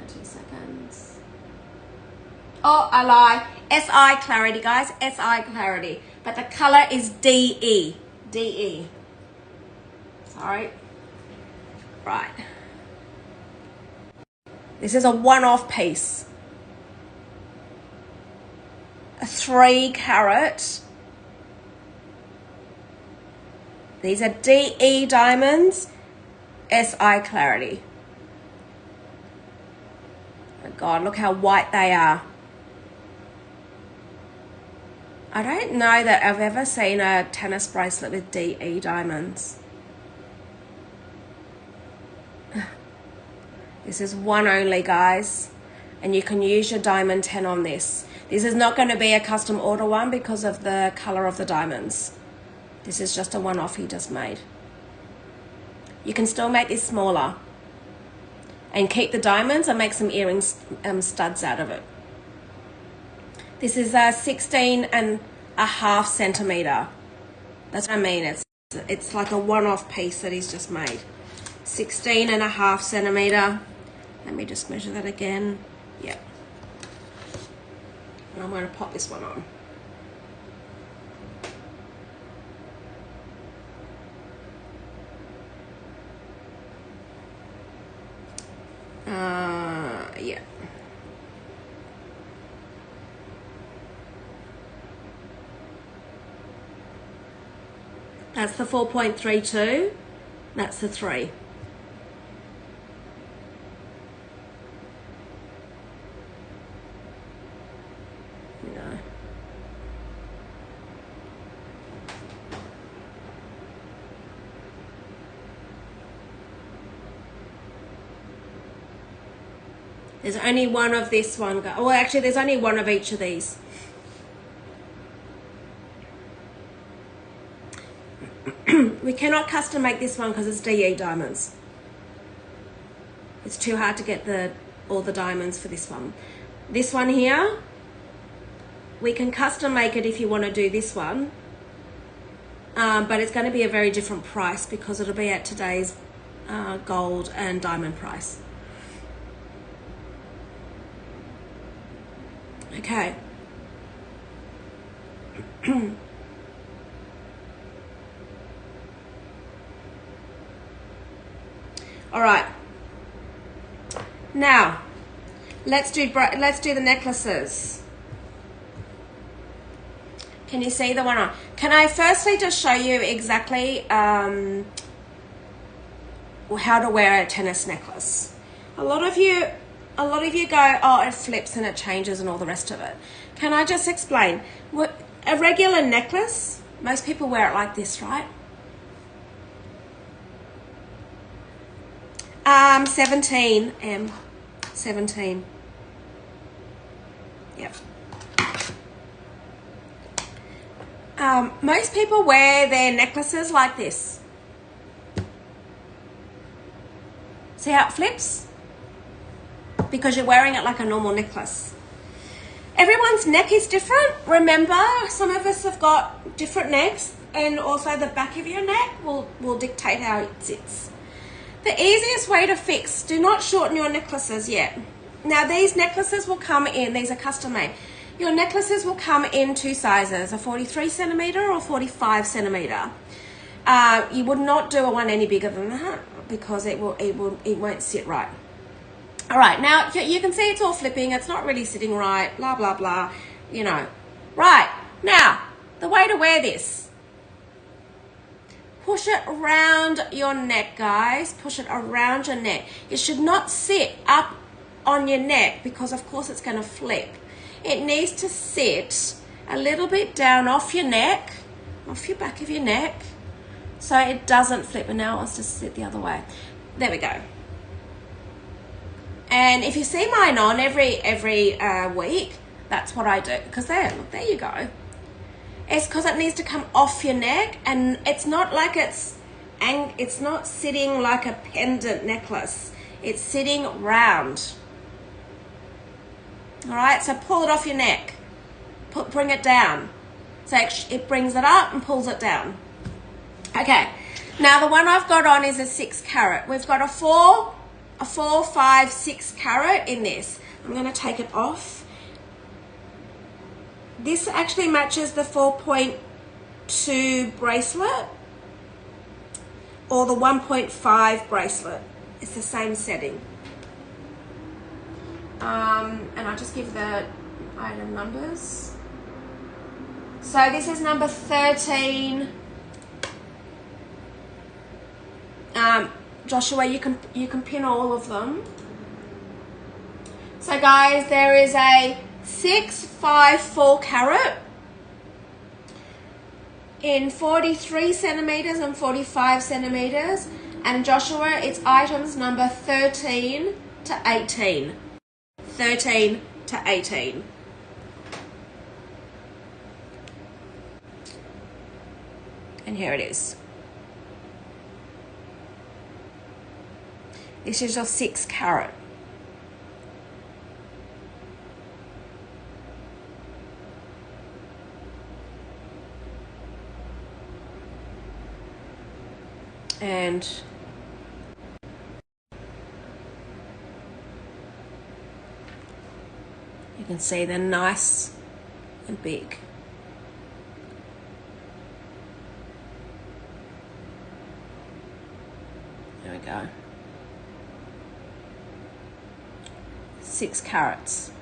2 seconds. Oh, I lie. SI clarity, guys. SI clarity. But the color is DE. DE. Sorry. Right. This is a one-off piece. A 3 carat. These are DE diamonds. SI clarity. Oh God, look how white they are. I don't know that I've ever seen a tennis bracelet with DE diamonds. This is one only, guys. And you can use your diamond 10 on this. This is not going to be a custom order one because of the color of the diamonds. This is just a one-off he just made. You can still make this smaller and keep the diamonds and make some earrings studs out of it. This is a 16.5 centimeter. That's what I mean. It's like a one-off piece that he's just made. 16.5 centimeter. Let me just measure that again. Yep. And I'm going to pop this one on. Yeah. That's the 4.32. That's the 3. No. There's only one of this one. Well, actually, there's only one of each of these. We cannot custom make this one because it's DE diamonds. It's too hard to get all the diamonds for this one. This one here, we can custom make it if you want to do this one. But it's going to be a very different price because it'll be at today's gold and diamond price. Okay. All right. Now, let's do the necklaces. Can you see the one on? Can I firstly just show you exactly how to wear a tennis necklace? A lot of you go, oh, it flips and it changes and all the rest of it. Can I just explain? A regular necklace, most people wear it like this, right? 17 M. 17. Yep. Most people wear their necklaces like this. See how it flips? Because you're wearing it like a normal necklace. Everyone's neck is different. Remember, some of us have got different necks, and also the back of your neck will dictate how it sits. The easiest way to fix, do not shorten your necklaces yet. Now these necklaces will come in, these are custom made. Your necklaces will come in 2 sizes, a 43 centimeter or 45 centimeter. You would not do a one any bigger than that because it won't sit right. All right, now you can see it's all flipping. It's not really sitting right, blah, blah, blah, you know. Right, now, the way to wear this. Push it around your neck, guys. Push it around your neck. It should not sit up on your neck because, of course, it's going to flip. It needs to sit a little bit down off your neck, off your back of your neck, so it doesn't flip. And now it wants to sit the other way. There we go. And if you see mine on every week, that's what I do. Because there, look, there you go. It's because it needs to come off your neck, and it's not like it's not sitting like a pendant necklace. It's sitting round. All right, so pull it off your neck. Bring it down. So it brings it up and pulls it down. Okay, now the one I've got on is a 6 carat. We've got a 4, 5, 6 carat in this. I'm going to take it off. This actually matches the 4.2 bracelet or the 1.5 bracelet. It's the same setting. And I'll just give the item numbers. So this is number 13. Joshua, you can pin all of them. So guys, there is a 6, 5, 4 carat in 43 centimeters and 45 centimeters. And Joshua, it's items number 13 to 18. 13 to 18. And here it is. This is your 6 carat. And you can see they're nice and big. There we go. 6 carats.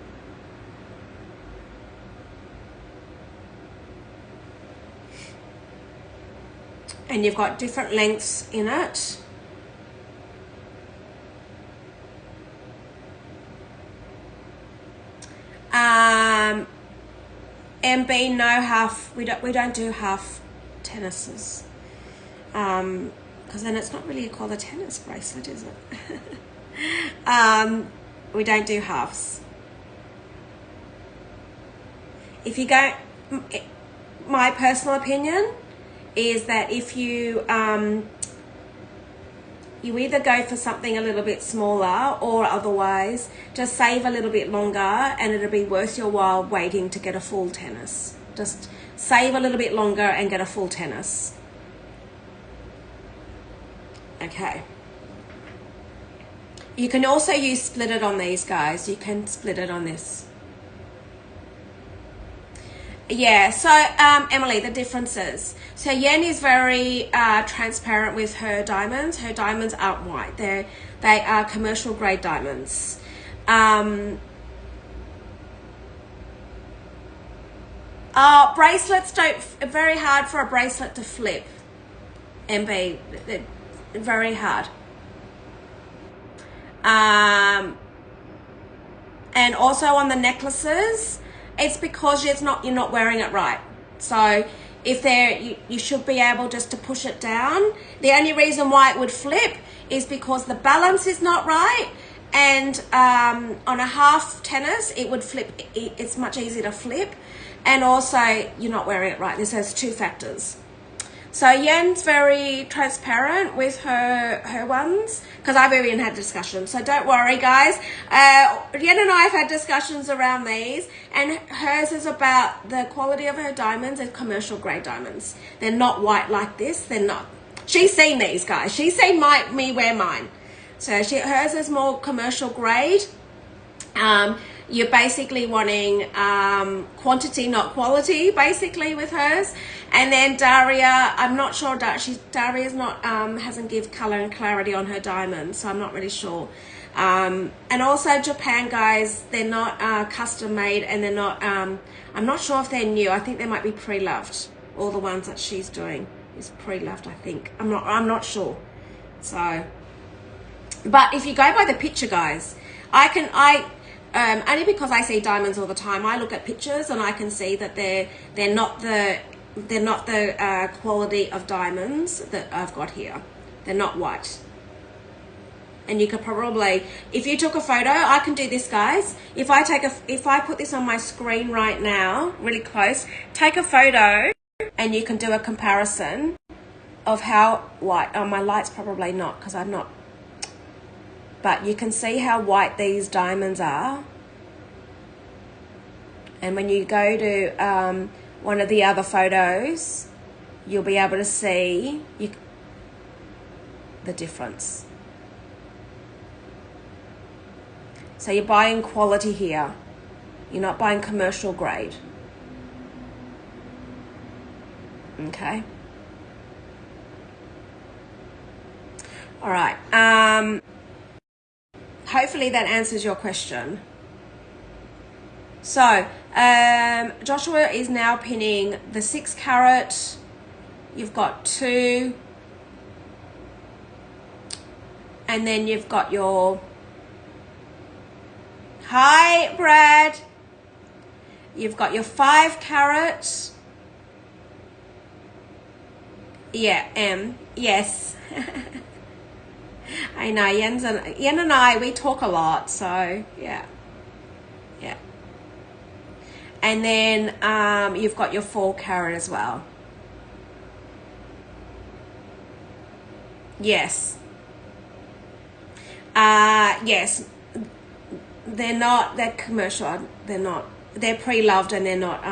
And you've got different lengths in it. MB, no half. We don't do half tennises. Because then it's not really called a tennis bracelet, is it? We don't do halves. If you go, my personal opinion is that if you you either go for something a little bit smaller or otherwise just save a little bit longer and it'll be worth your while waiting to get a full tennis. Just save a little bit longer and get a full tennis. Okay. You can also use split it on these, guys. You can split it on this. Yeah, so Emily, the differences. So Yen is very transparent with her diamonds. Her diamonds aren't white. They are commercial grade diamonds. Bracelets very hard for a bracelet to flip. MB, very hard. And also on the necklaces, it's because you're not wearing it right. So if you should be able just to push it down. The only reason why it would flip is because the balance is not right. And on a half tennis, it would flip. It's much easier to flip. And also you're not wearing it right. This has 2 factors. So Yen's very transparent with her ones, because I've even had discussions. So don't worry, guys. Yen and I have had discussions around these, and hers is about the quality of her diamonds and commercial grade diamonds. They're not white like this. They're not. She's seen these, guys. She's seen me wear mine. So hers is more commercial grade. You're basically wanting quantity, not quality, basically, with hers. And then Daria, I'm not sure. Daria's not hasn't give color and clarity on her diamonds, so I'm not really sure. And also Japan, guys, they're not custom made, and they're not. I'm not sure if they're new. I think they might be pre-loved. All the ones that she's doing is pre-loved, I think. I'm not sure. So, but if you go by the picture, guys, only because I see diamonds all the time, I look at pictures and I can see that they're not the quality of diamonds that I've got here. They're not white. And you could probably, if you took a photo, I can do this, guys. If I put this on my screen right now, really close, take a photo, and you can do a comparison of how white. Oh, my light's probably not, because I'm not. But you can see how white these diamonds are. And when you go to one of the other photos, you'll be able to see the difference. So you're buying quality here. You're not buying commercial grade. Okay. All right. Hopefully that answers your question. So Joshua is now pinning the 6 carat. You've got 2. And then you've got your... Hi, Brad. You've got your 5 carat. Yeah, M. Yes. I know, Yen and I, we talk a lot, so yeah. Yeah. And then you've got your 4 carat as well. Yes. Yes. They're commercial. They're pre-loved, and they're not,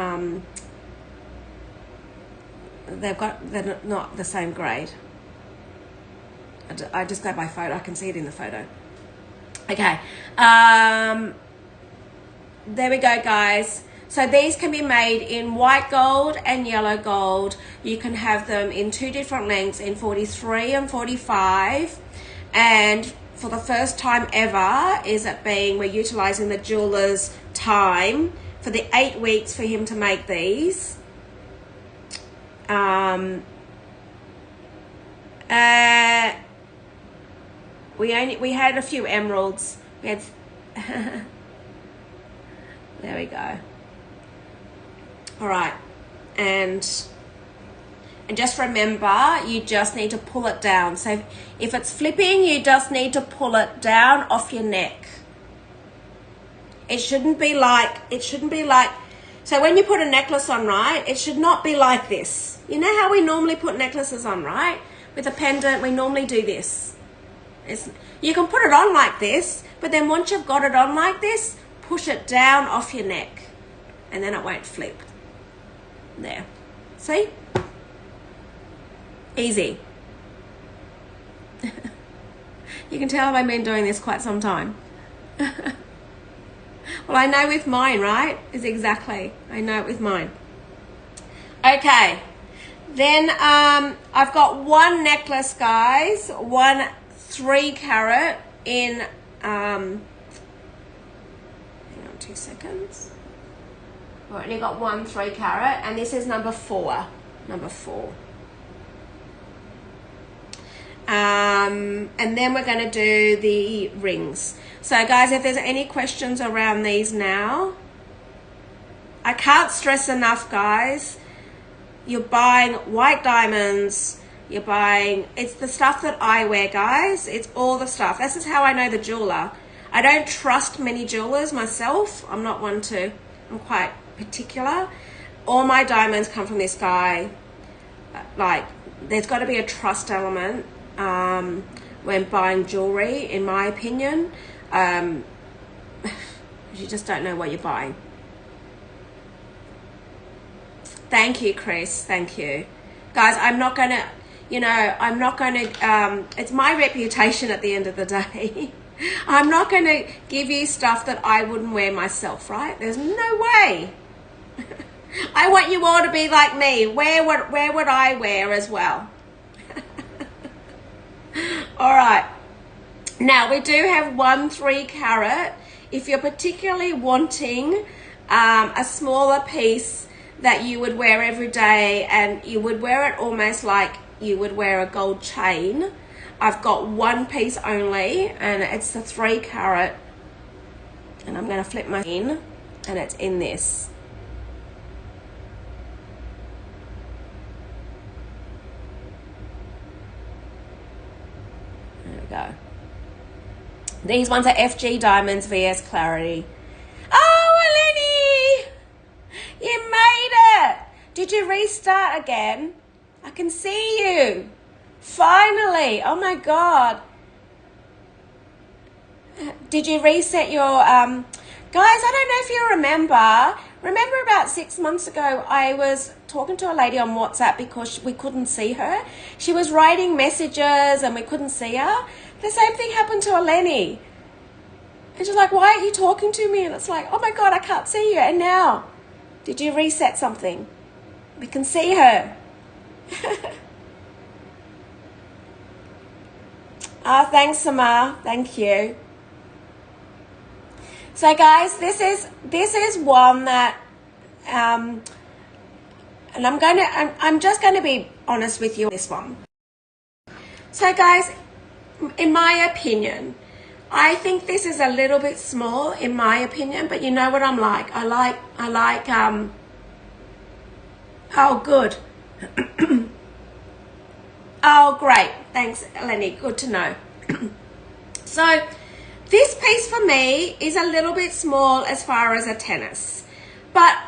they're not the same grade. I just go by photo. I can see it in the photo. Okay. There we go, guys. So these can be made in white gold and yellow gold. You can have them in 2 different lengths, in 43 and 45. And for the first time ever, we're utilizing the jeweler's time for the 8 weeks for him to make these. We had a few emeralds. We had there we go. All right, and just remember, you just need to pull it down. So if it's flipping, you just need to pull it down off your neck. It shouldn't be like, so when you put a necklace on, right, it should not be like this. You know how we normally put necklaces on, right? With a pendant, we normally do this. You can put it on like this, but then once you've got it on like this, push it down off your neck, and then it won't flip. There. See? Easy. You can tell I've been doing this quite some time. Well, I know with mine, right? I know it with mine. Okay. Then I've got one necklace, guys. One 3 carat in, hang on 2 seconds. I've only got one 3 carat, and this is number 4. Number 4. And then we're going to do the rings. So guys, if there's any questions around these now, I can't stress enough, guys, you're buying white diamonds, it's the stuff that I wear, guys. It's all the stuff. This is how I know the jeweler. I don't trust many jewelers myself. I'm quite particular. All my diamonds come from this guy. Like, there's got to be a trust element when buying jewelry, in my opinion. You just don't know what you're buying. Thank you, Chris. Thank you. Guys, I'm not going to, it's my reputation at the end of the day. I'm not going to give you stuff that I wouldn't wear myself, right? There's no way. I want you all to be like me. Where would I wear as well? All right. Now, we do have one 3 carat. If you're particularly wanting a smaller piece that you would wear every day, and you would wear it almost like you would wear a gold chain, I've got one piece only, and it's the 3 carat. And I'm going to flip my in, and it's in this. There we go. These ones are FG Diamonds VS Clarity. Oh, Eleni! You made it! Did you restart again? I can see you. Finally. Oh my God. Did you reset your... Guys, I don't know if you remember about 6 months ago, I was talking to a lady on WhatsApp because we couldn't see her. She was writing messages and we couldn't see her. The same thing happened to Eleni. And she's like, why aren't you talking to me? And it's like, oh my God, I can't see you. And now, did you reset something? We can see her. Thanks, Samar. Thank you. So guys, this is one that, and I'm just going to be honest with you on this one. So guys, in my opinion, I think this is a little bit small in my opinion, but you know what I'm like. I like, oh, good. Oh, great. Thanks, Eleni. Good to know. So this piece for me is a little bit small as far as a tennis, but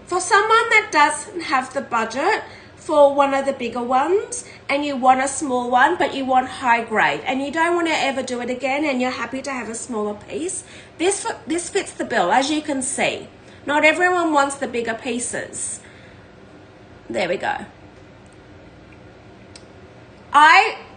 for someone that doesn't have the budget for one of the bigger ones and you want a small one but you want high grade and you don't want to ever do it again and you're happy to have a smaller piece, this fits the bill. As you can see, not everyone wants the bigger pieces. There we go.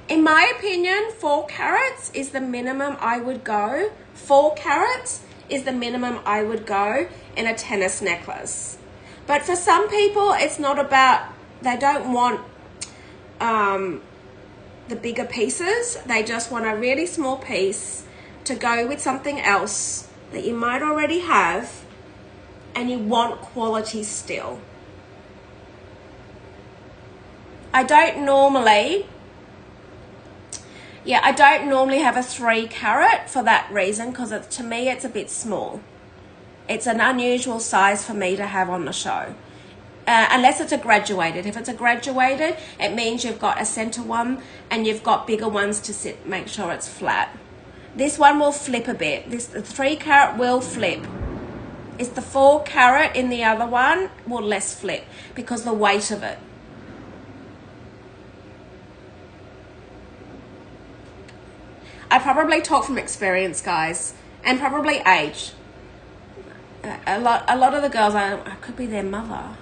In my opinion, 4 carats is the minimum I would go. 4 carats is the minimum I would go in a tennis necklace. But for some people, it's not about, they don't want the bigger pieces. They just want a really small piece to go with something else that you might already have and you want quality still. I don't normally have a 3 carat for that reason, because to me it's a bit small. It's an unusual size for me to have on the show. Unless it's a graduated. If it's a graduated, it means you've got a center one and you've got bigger ones to make sure it's flat. This one will flip a bit. The 3 carat will flip. It's the 4 carat in the other one will less flip because the weight of it. I probably talk from experience, guys, and probably age. A lot of the girls, I could be their mother.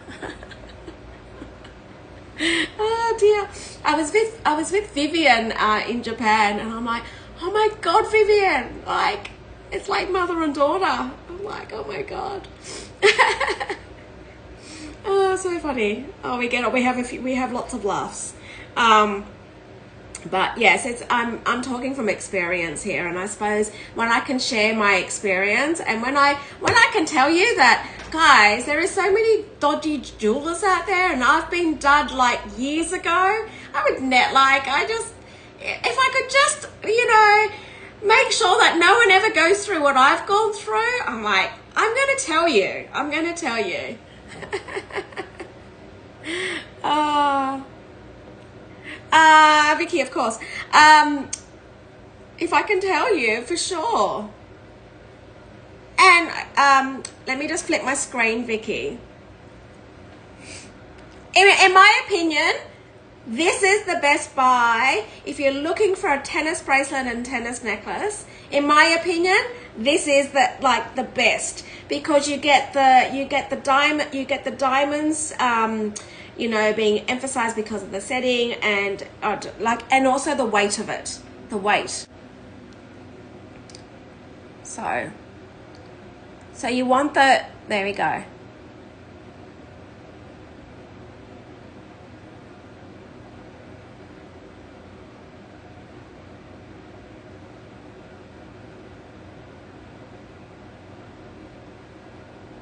Oh dear. I was with Vivian in Japan, and I'm like, oh my God, Vivian, like it's like mother and daughter. I'm like, oh my God. Oh, so funny. Oh, we have lots of laughs. But yes, I'm talking from experience here, and I suppose when I can share my experience and when I can tell you that, guys, there are so many dodgy jewelers out there, and I've been dud like years ago. I would if I could just, make sure that no one ever goes through what I've gone through, I'm like, I'm going to tell you. Oh. Vicky, of course. If I can tell you for sure. And let me just flip my screen, Vicky. In my opinion, this is the best buy if you're looking for a tennis bracelet and tennis necklace. In my opinion, this is the best, because you get the diamonds being emphasized because of the setting and also the weight of it, the weight. So you want there we go.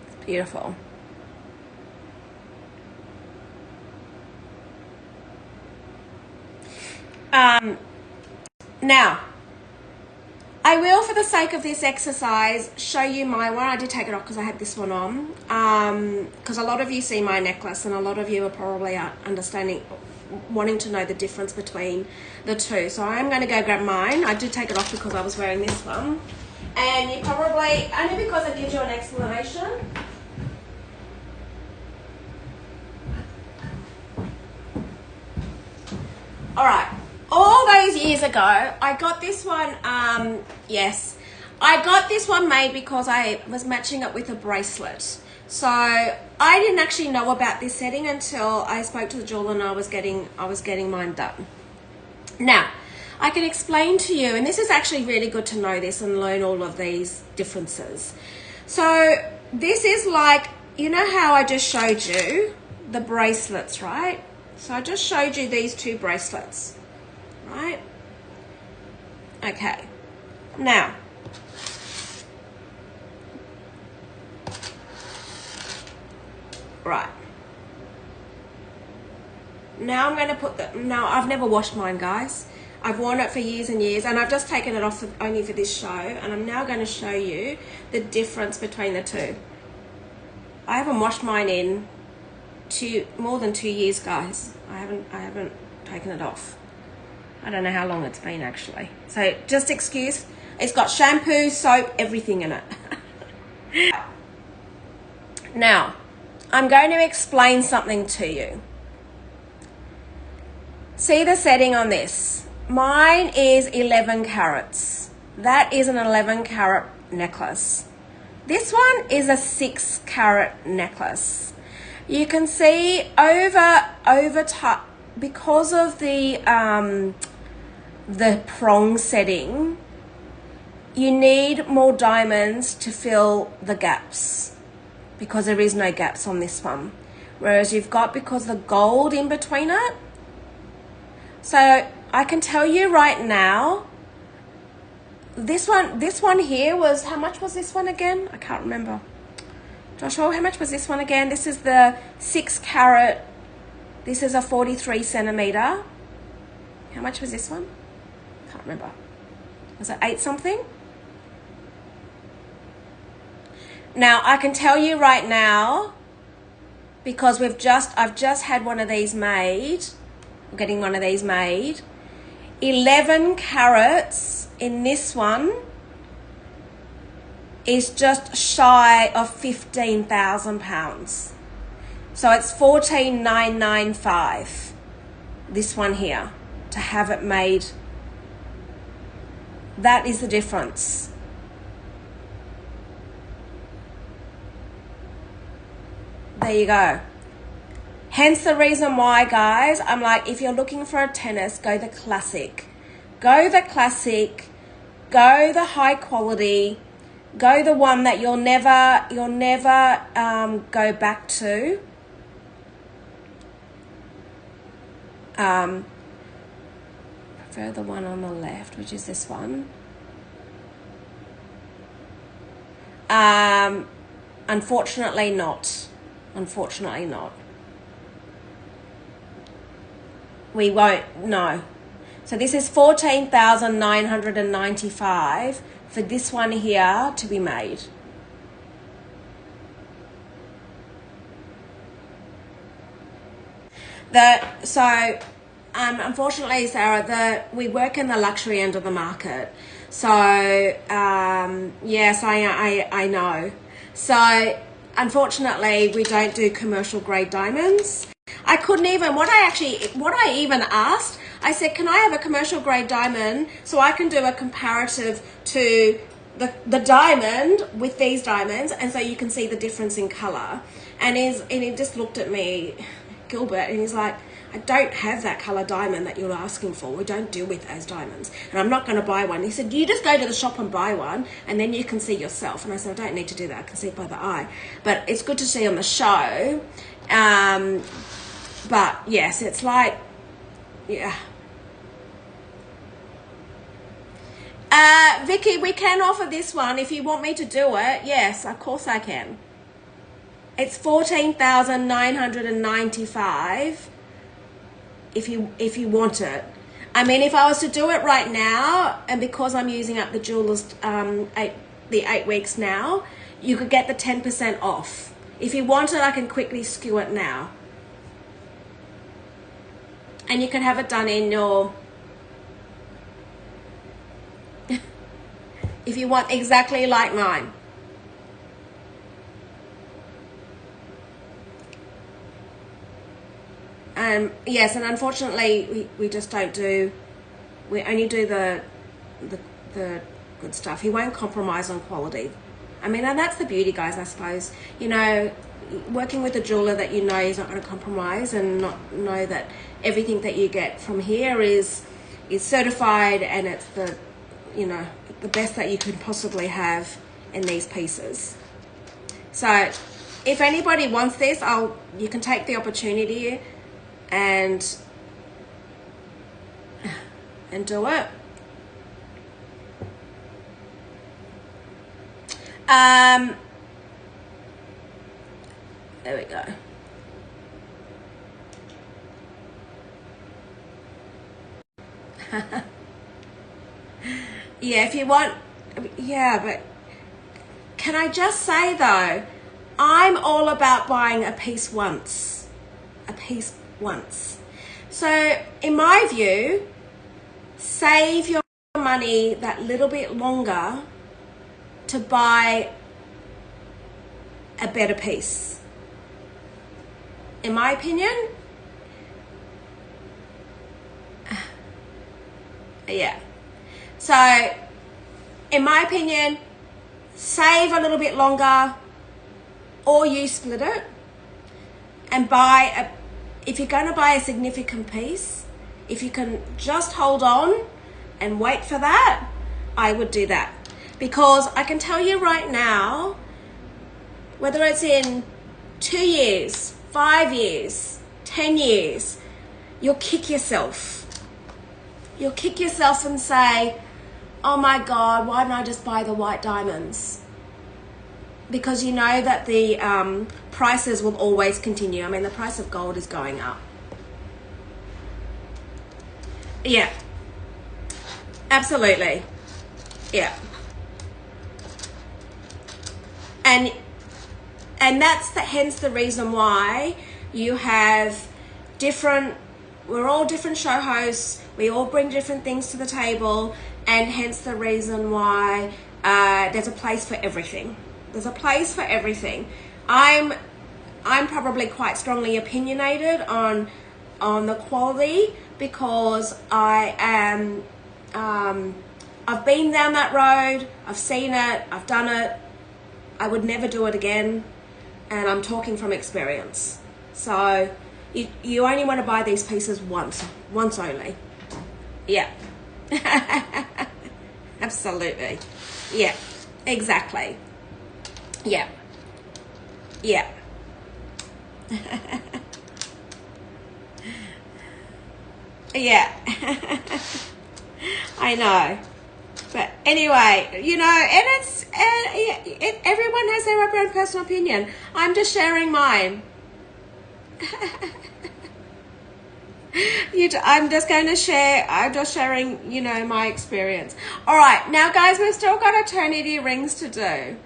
It's beautiful. Now, I will, for the sake of this exercise, show you my one. I did take it off because I had this one on, because a lot of you see my necklace and a lot of you are probably wanting to know the difference between the two. So I am going to go grab mine. I did take it off because I was wearing this one, and you probably, only because it gives you an explanation. All right. All those years ago, I got this one, yes. I got this one made because I was matching it with a bracelet. So I didn't actually know about this setting until I spoke to the jeweler and I was getting mine done. Now, I can explain to you, and this is actually really good to know this and learn all of these differences. So this is like, you know how I just showed you the bracelets, right? So I just showed you these two bracelets, right? Okay. Now, right. Now I'm going to put the, now I've never washed mine, guys. I've worn it for years and years, and I've just taken it off only for this show, and I'm now going to show you the difference between the two. I haven't washed mine in more than 2 years, guys. I haven't taken it off. I don't know how long it's been actually. So just excuse, it's got shampoo, soap, everything in it. Now, I'm going to explain something to you. See the setting on this. Mine is 11 carats. That is an 11 carat necklace. This one is a 6 carat necklace. You can see over top, because of the prong setting, you need more diamonds to fill the gaps, because there is no gaps on this one. Whereas you've got, because the gold in between it. So I can tell you right now, this one here was, how much was this one again? I can't remember. Joshua, how much was this one again? This is the 6 carat. This is a 43 centimeter. How much was this one? Can't remember. Was it 8 something? Now I can tell you right now, because I've just had one of these made. I'm getting one of these made. 11 carats in this one is just shy of £15,000. So it's 14,995. This one here, to have it made. That is the difference. There you go. Hence the reason why, guys, I'm like, if you're looking for a tennis, go the classic. Go the classic. Go the high quality. Go the one that you'll never go back to. Prefer the one on the left, which is this one. Unfortunately not. Unfortunately not. We won't, no. So this is 14,995 for this one here to be made. Unfortunately, Sarah, we work in the luxury end of the market. So, yes, I know. So, unfortunately, we don't do commercial grade diamonds. I couldn't even, what I even asked, I said, can I have a commercial grade diamond so I can do a comparative to the diamond with these diamonds, and so you can see the difference in color. And he just looked at me, Gilbert, and he's like, I don't have that color diamond that you're asking for. We don't deal with those diamonds, and I'm not going to buy one. He said, you just go to the shop and buy one, and then you can see yourself. And I said, I don't need to do that. I can see it by the eye, but it's good to see on the show. But yes, it's like, yeah. Vicky, we can offer this one if you want me to do it. Yes, of course I can. It's 14,995 if you want it. I mean, if I was to do it right now, and because I'm using up the jewelers the 8 weeks now, you could get the 10% off. If you want it, I can quickly skew it now. And you can have it done in your, if you want exactly like mine. Yes, and unfortunately we just don't do, we only do the good stuff. He won't compromise on quality. I mean, and that's the beauty, guys, I suppose. You know, working with a jeweler that you know is not going to compromise, and not know that everything that you get from here is certified, and it's the, you know, the best that you could possibly have in these pieces. So if anybody wants this, you can take the opportunity and do it. There we go. Yeah, if you want, yeah, but can I just say though, I'm all about buying a piece once. A piece once. So in my view, save your money that little bit longer to buy a better piece. In my opinion, yeah. So in my opinion, save a little bit longer, or you split it and buy if you're going to buy a significant piece, if you can just hold on and wait for that, I would do that. Because I can tell you right now, whether it's in 2 years, 5 years, 10 years, you'll kick yourself. You'll kick yourself and say, oh my God, why didn't I just buy the white diamonds? Because you know that the prices will always continue. I mean, the price of gold is going up. Yeah, absolutely. Yeah. And that's hence the reason why you have we're all different show hosts, we all bring different things to the table, and hence the reason why there's a place for everything. There's a place for everything. I'm probably quite strongly opinionated on the quality, because I am I've been down that road, I've seen it, I've done it. I would never do it again, and I'm talking from experience. So you only want to buy these pieces once only. Yeah. Absolutely. Yeah, exactly. Yeah. Yeah. Yeah. I know. But anyway, you know, and everyone has their own personal opinion. I'm just sharing mine. I'm just sharing, you know, my experience. All right, now guys, we've still got eternity rings to do.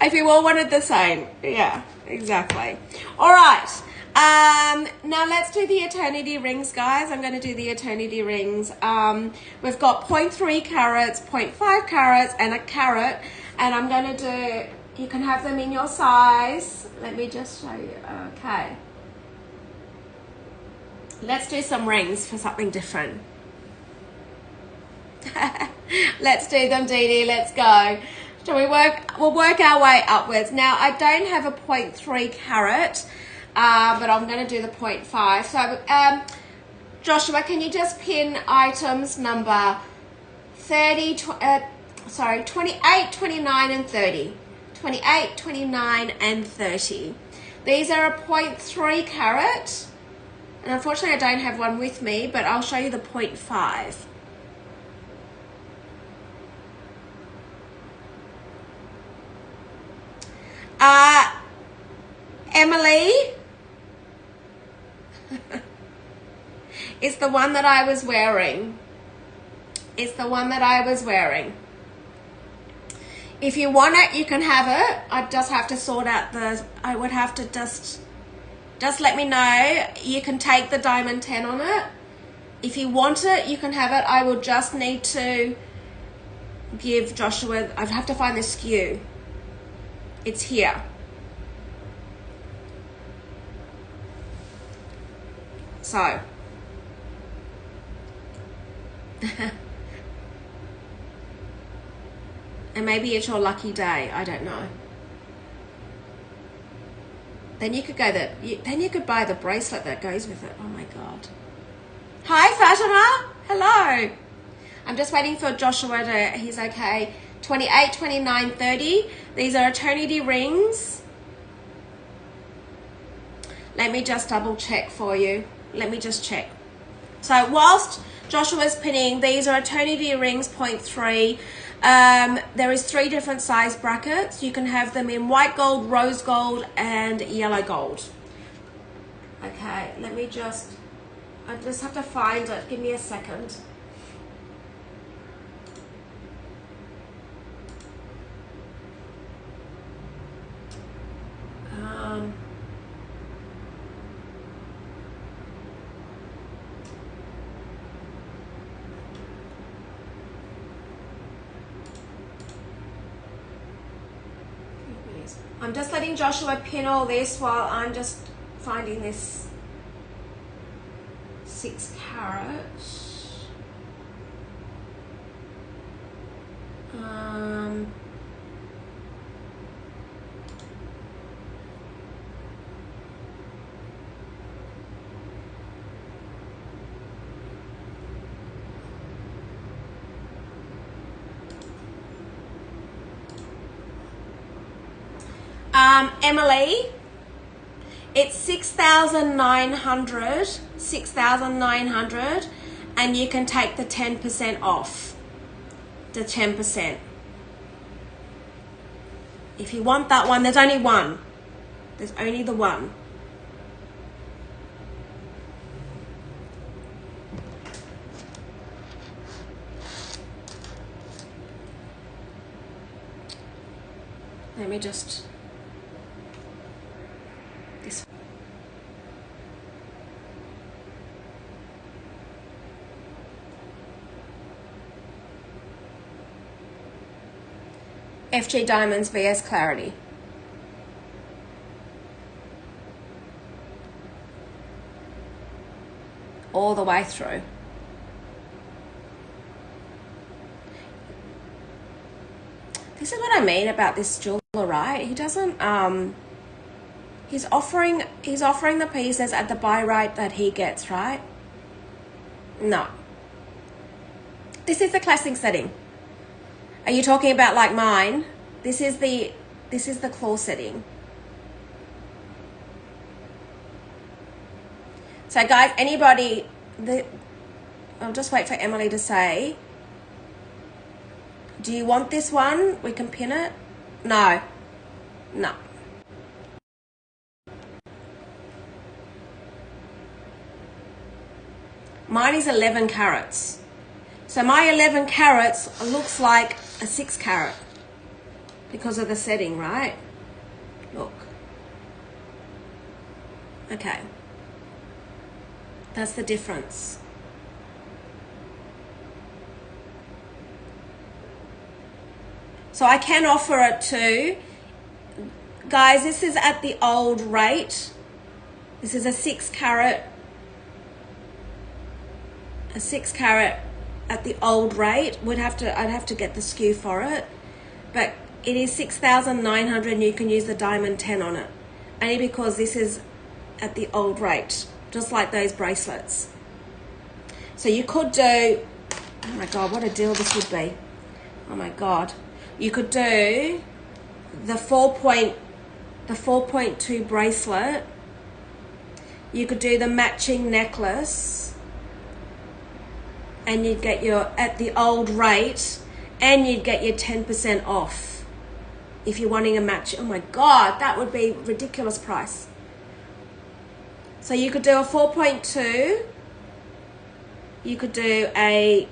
If you all wanted the same. Yeah, exactly. All right. Now let's do the eternity rings, guys. I'm going to do the eternity rings. We've got 0.3 carats, 0.5 carats, and a carat. And I'm going to do, you can have them in your size. Let me just show you. Okay. Let's do some rings for something different. Let's do them, Dee Dee. Let's go. Shall we work? We'll work our way upwards. Now, I don't have a 0.3 carat. But I'm going to do the 0.5. So, Joshua, can you just pin items number 28, 29, and 30. 28, 29, and 30. These are a 0.3 carat. And unfortunately, I don't have one with me, but I'll show you the 0.5. Emily, it's the one that I was wearing. It's the one that I was wearing. If you want it, you can have it. I just have to sort out I would have to just let me know. You can take the diamond 10 on it. If you want it, you can have it. I will just need to give Joshua, I have to find the SKU. It's here. So, And maybe it's your lucky day. I don't know. Then you could then you could buy the bracelet that goes with it. Oh my God. Hi, Fatima. Hello. I'm just waiting for Joshua he's okay. 28, 29, 30. These are eternity rings. Let me just double check for you. Let me just check. So whilst Joshua's pinning, these are eternity rings 0.3. There is 3 different size brackets. You can have them in white gold, rose gold, and yellow gold. Okay, I just have to find it. Give me a second. I'm just letting Joshua pin all this while I'm just finding this 6 carat. Emily, it's 6,900, and you can take the 10% off. The 10%. If you want that one, there's only one. There's only the one. Let me just... this. FG Diamonds vs Clarity. All the way through. This is what I mean about this jeweler, right? He doesn't he's offering the pieces at the buy rate that he gets, right? No. This is the classic setting. Are you talking about like mine? This is the claw setting. So guys, anybody I'll just wait for Emily to say, do you want this one? We can pin it. No. No. Mine is 11 carats. So my 11 carats looks like a 6 carat because of the setting, right? Look. Okay. That's the difference. So I can offer it to, guys, this is at the old rate. This is a 6 carat. A 6 carat at the old rate. I'd have to get the SKU for it. But it is 6,900 and you can use the diamond 10 on it. Only because this is at the old rate. Just like those bracelets. So you could do, oh my God, what a deal this would be. Oh my God. You could do the 4.2 bracelet. You could do the matching necklace, and you'd get your, at the old rate, and you'd get your 10% off if you're wanting a match. Oh my God, that would be ridiculous price. So you could do a 4.2. You could do a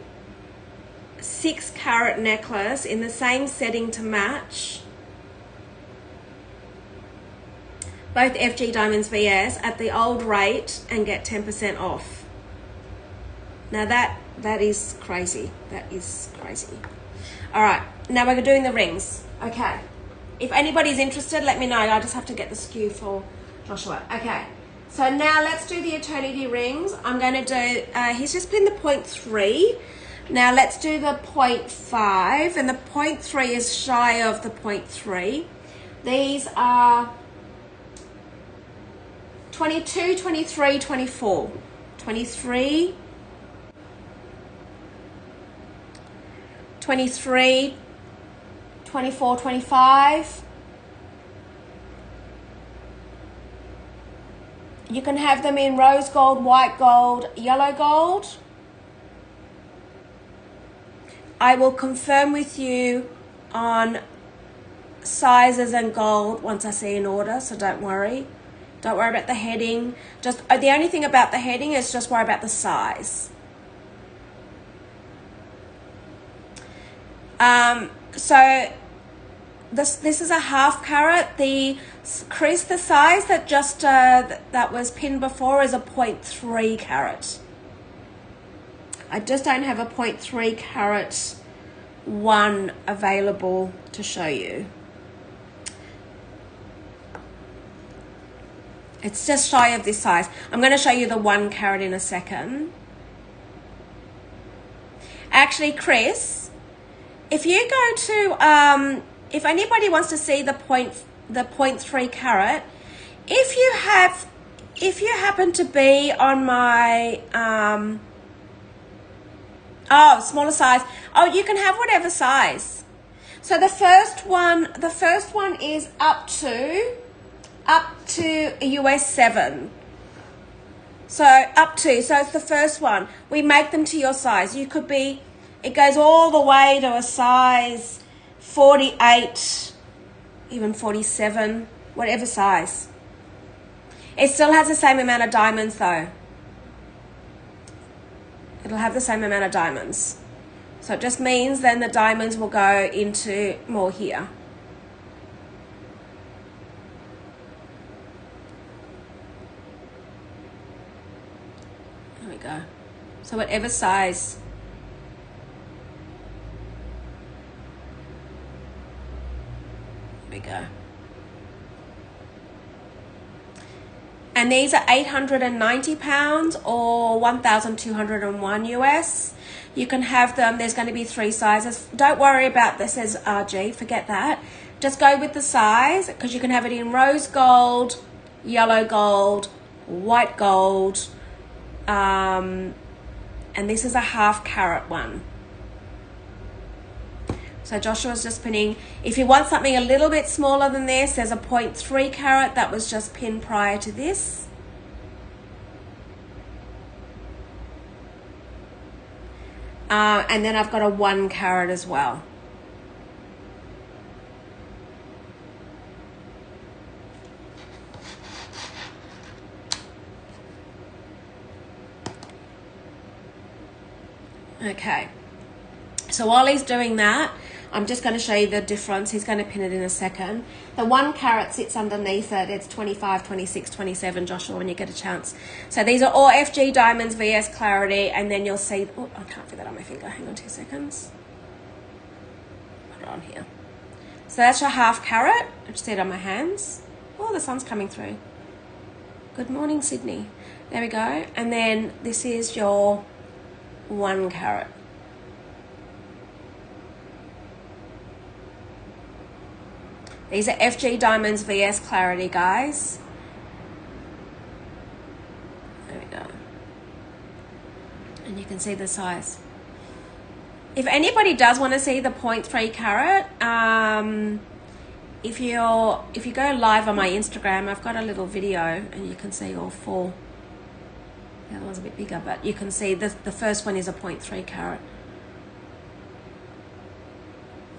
6 carat necklace in the same setting to match. Both FG Diamonds VS at the old rate and get 10% off. Now that is crazy. That is crazy. All right, now we're doing the rings. Okay. If anybody's interested, let me know. I just have to get the SKU for Joshua. Okay. So now let's do the eternity rings. I'm going to do, he's just been the 0.3. Now let's do the 0.5, and the 0.3 is shy of the 0.3. These are 22, 23, 24. 23, 23, 24, 25. You can have them in rose gold, white gold, yellow gold. I will confirm with you on sizes and gold once I see an order, so don't worry. Don't worry about the heading. Just the only thing about the heading is just worry about the size. So this is a half carat. The Chris, the size that just that was pinned before is a 0.3 carat. I just don't have a 0.3 carat one available to show you. It's just shy of this size. I'm going to show you the 1 carat in a second. Actually, Chris, if you go to, if anybody wants to see the 0.3 carat, if you happen to be on my, smaller size, you can have whatever size. So the first one is up to US 7. So so it's the first one. We make them to your size. You could be, it goes all the way to a size 48, even 47, whatever size. It still has the same amount of diamonds though. It'll have the same amount of diamonds. So it just means then the diamonds will go into more here. There we go. So whatever size. There we go. And these are 890 pounds or 1,201 US. You can have them. There's going to be 3 sizes. Don't worry about this as RG. Forget that. Just go with the size because you can have it in rose gold, yellow gold, white gold. And this is a half carat one. So Joshua's just pinning. If you want something a little bit smaller than this, there's a 0.3 carat that was just pinned prior to this. And then I've got a 1 carat as well. Okay. So while he's doing that, I'm just going to show you the difference. He's going to pin it in a second. The 1 carat sits underneath it. It's 25, 26, 27, Joshua, when you get a chance. So these are all FG diamonds, VS clarity, and then you'll see, oh, I can't fit that on my finger. Hang on 2 seconds. Put it on here. So that's your half carat. I just see it on my hands. Oh, the sun's coming through. Good morning, Sydney. There we go. And then this is your 1 carat. These are FG Diamonds VS Clarity, guys. There we go. And you can see the size. If anybody does want to see the 0.3 carat, if you go live on my Instagram, I've got a little video and you can see all 4. The other one's a bit bigger, but you can see the first one is a 0.3 carat.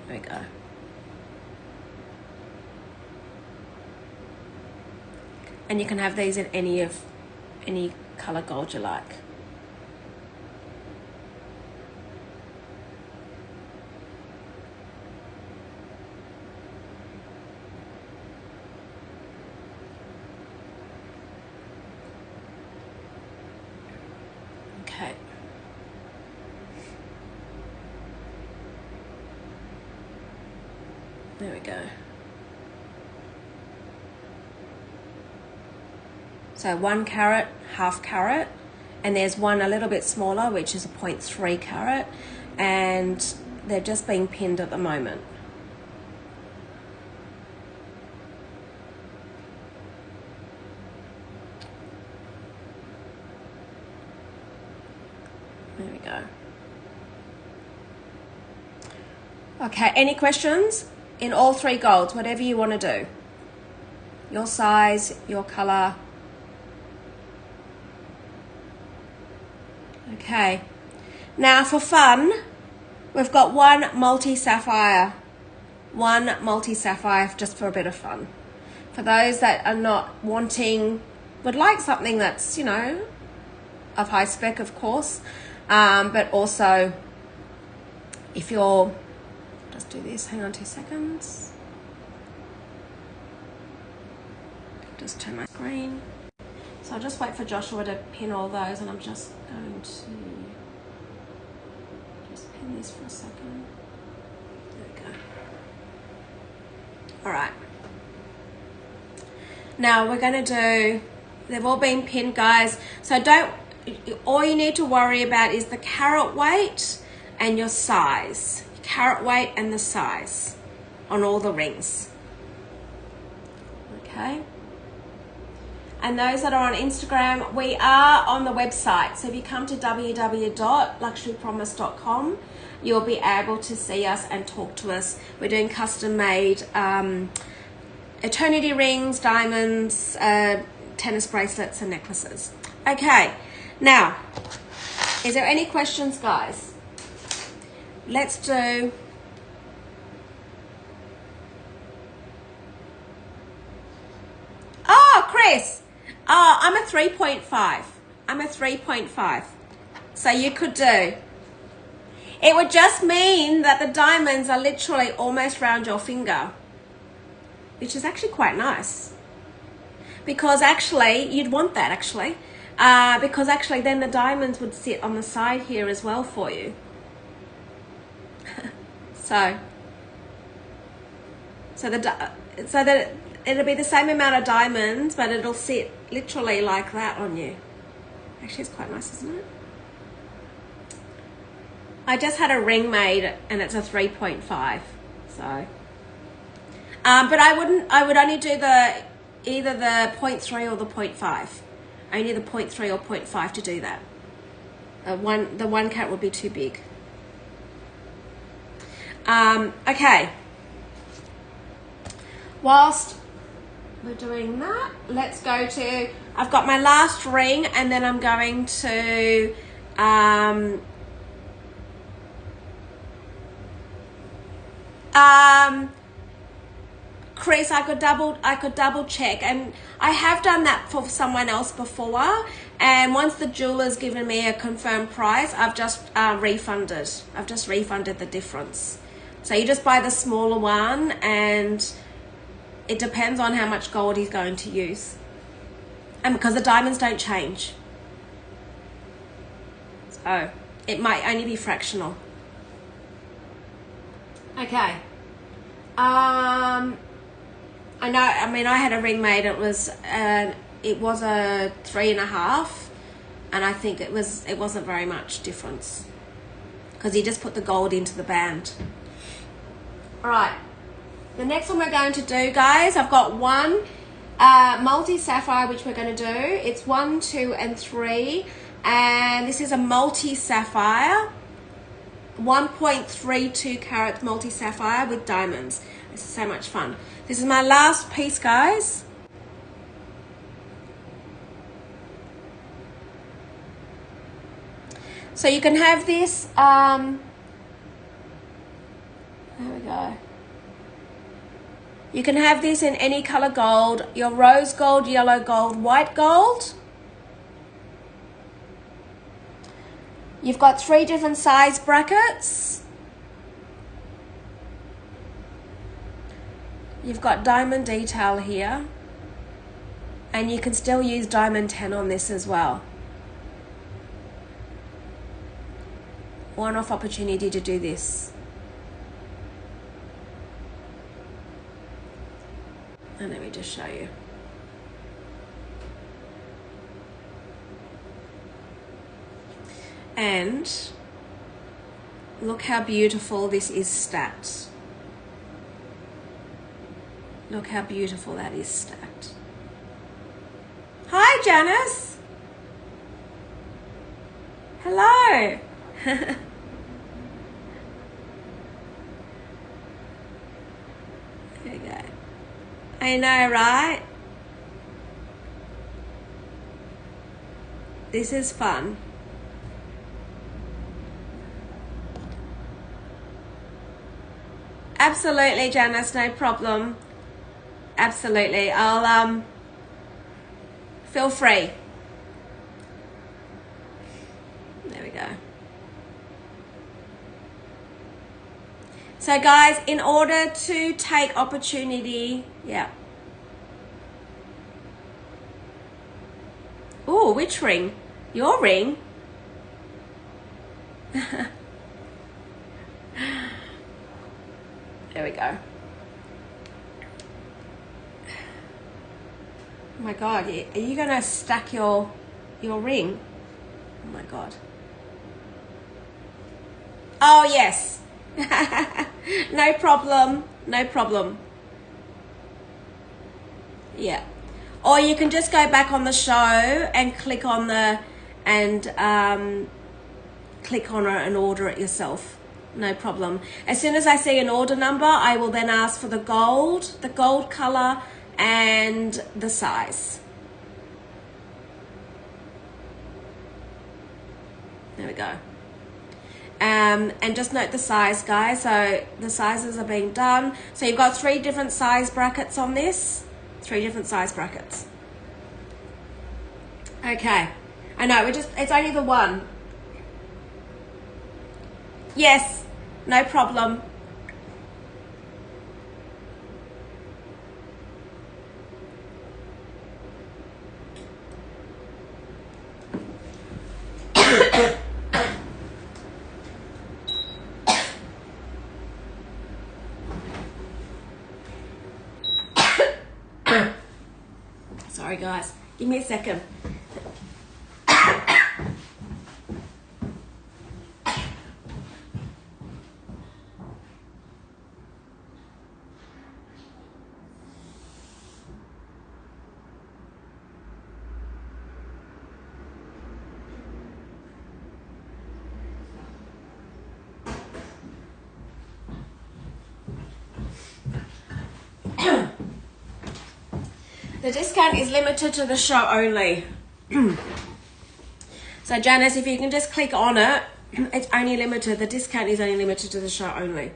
There we go. And you can have these in any color gold you like. Okay. There we go. So 1 carat, half carat, and there's one a little bit smaller, which is a 0.3 carat, and they're just being pinned at the moment. There we go. Okay, any questions? In all three golds, whatever you want to do. Your size, your color. Okay. Now for fun, we've got one multi-sapphire. One multi-sapphire just for a bit of fun. For those that are not wanting, would like something that's, you know, of high spec, of course. But also, if you're, just do this, hang on 2 seconds. Just turn my screen. So I'll just wait for Joshua to pin all those, and I'm just going to just pin this for a second. There we go. All right. Now we're going to do, they've all been pinned, guys. So all you need to worry about is the carat weight and your size. Carat weight and the size on all the rings. Okay. And those that are on Instagram, we are on the website. So if you come to www.luxurypromise.com, you'll be able to see us and talk to us. We're doing custom made eternity rings, diamonds, tennis bracelets and necklaces. Okay, now, is there any questions, guys? Let's do... Oh, Chris! Oh, I'm a 3.5. I'm a 3.5. So you could do... It would just mean that the diamonds are literally almost round your finger, which is actually quite nice. Because actually, you'd want that actually. Because actually then the diamonds would sit on the side here as well for you. so that it'll be the same amount of diamonds, but it'll sit literally like that on you. Actually, it's quite nice, isn't it? I just had a ring made and it's a 3.5. So, but I would only do either the 0.3 or the 0.5. Only the 0.3 or 0.5 to do that. The 1 carat would be too big. Okay. Whilst we're doing that, let's go to, I've got my last ring, and then I'm going to Chris, I could double check, and I have done that for someone else before, and once the jeweler's given me a confirmed price, I've just refunded the difference. So you just buy the smaller one, and it depends on how much gold he's going to use, and because the diamonds don't change, so it might only be fractional. Okay. I know, I mean, I had a ring made, it was a 3.5, and I think it wasn't very much difference because he just put the gold into the band. All right, the next one we're going to do, guys, I've got one multi-sapphire, which we're going to do. It's 1, 2, and 3, and this is a multi-sapphire, 1.32 carat multi-sapphire with diamonds. This is so much fun. This is my last piece, guys. So you can have this, there we go. You can have this in any color gold, your rose gold, yellow gold, white gold. You've got 3 different size brackets. You've got diamond detail here, and you can still use diamond 10 on this as well. One-off opportunity to do this. And let me just show you. And Look how beautiful this is stacked. Look how beautiful that is stacked. Hi, Janice. Hello. There we go. I know, right? This is fun. Absolutely, Janice, no problem. Absolutely. I'll feel free. There we go. So guys, in order to take opportunity, yeah. Oh, which ring? Your ring? There we go. Oh my God, are you gonna stack your ring? Oh my God. Oh yes. No problem, no problem. Yeah. Or you can just go back on the show and click on click on it and order it yourself. No problem. As soon as I see an order number, I will then ask for the gold color and the size. There we go. And just note the size, guys. So the sizes are being done. So you've got 3 different size brackets on this. 3 different size brackets. Okay. I know, it's only the one. Yes, no problem. Sorry guys, give me a second. The discount is limited to the show only. So Janice, if you can just click on it, it's only limited. The discount is only limited to the show only.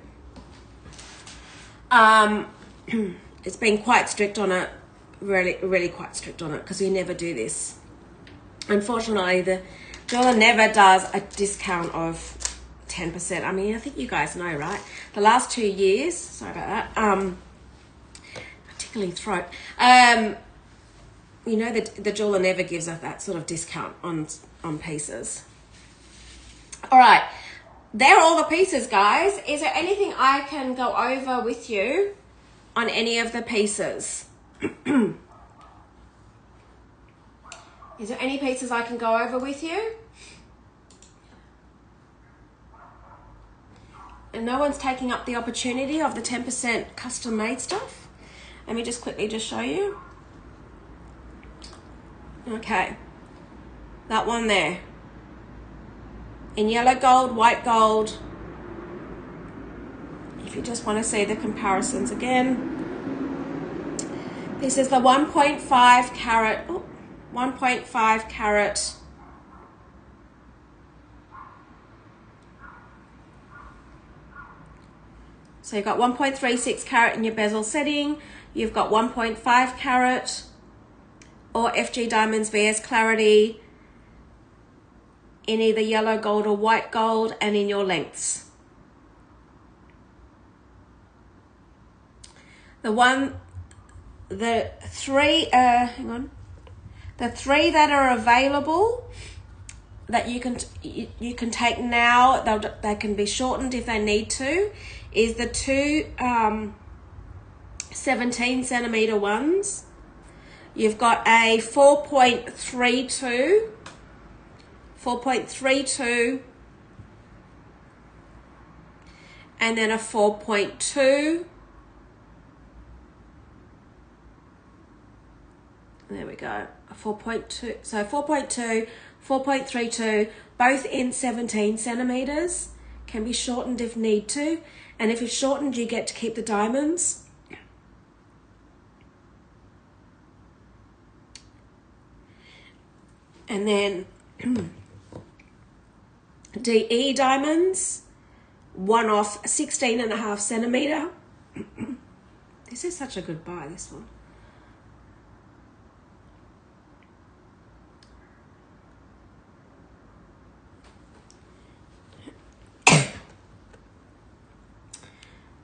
It's been quite strict on it, really quite strict on it, because we never do this. Unfortunately, the jeweler never does a discount of 10%. I mean, I think you guys know, right? The last 2 years, sorry about that, particularly throat, you know, the jeweler never gives us that sort of discount on pieces. All right, there are all the pieces, guys. Is there anything I can go over with you on any of the pieces? Is there any pieces I can go over with you? And no one's taking up the opportunity of the 10% custom made stuff. Let me just quickly just show you. Okay, that one there. In yellow gold, white gold. If you just want to see the comparisons again. This is the 1.5 carat, 1.5 carat. So you've got 1.36 carat in your bezel setting. You've got 1.5 carat or FG Diamonds VS Clarity in either yellow gold or white gold and in your lengths. The three that are available that you can take now, they can be shortened if they need to, is the two 17 centimeter ones. You've got a 4.32, and then a 4.2. There we go, a 4.2. So 4.2, 4.32, both in 17 centimeters. Can be shortened if need to. And if it's shortened, you get to keep the diamonds. And then DE diamonds, one off 16.5 centimeter. This is such a good buy, this one.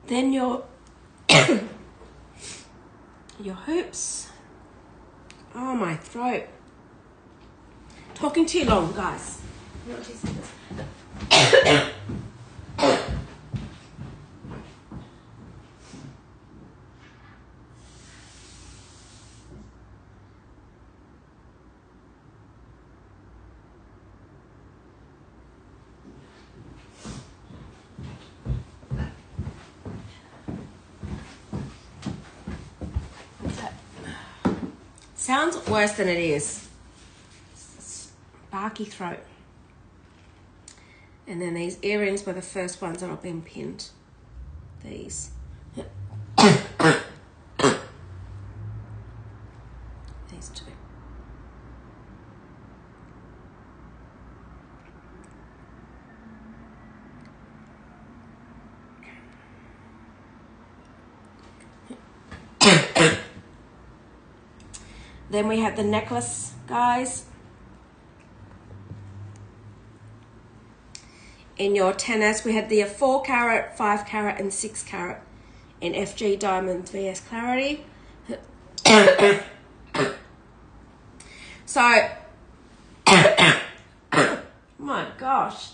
Then your hoops. Oh, my throat. Talking too long, guys. Sounds worse than it is. Barky throat. And then these earrings were the first ones that have been pinned. These. These two. Then we have the necklace, guys. In your tennis, we had the 4 carat, 5 carat, and 6 carat in FG Diamonds VS Clarity. So, my gosh.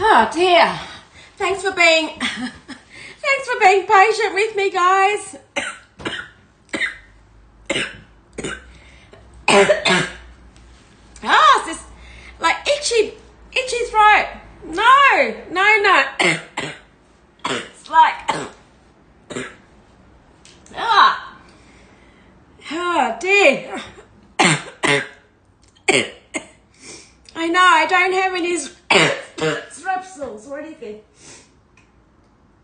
Oh dear. Thanks for being patient with me, guys. Oh, it's this like itchy throat. No. It's like oh dear. I know, I don't have any strepsils or anything.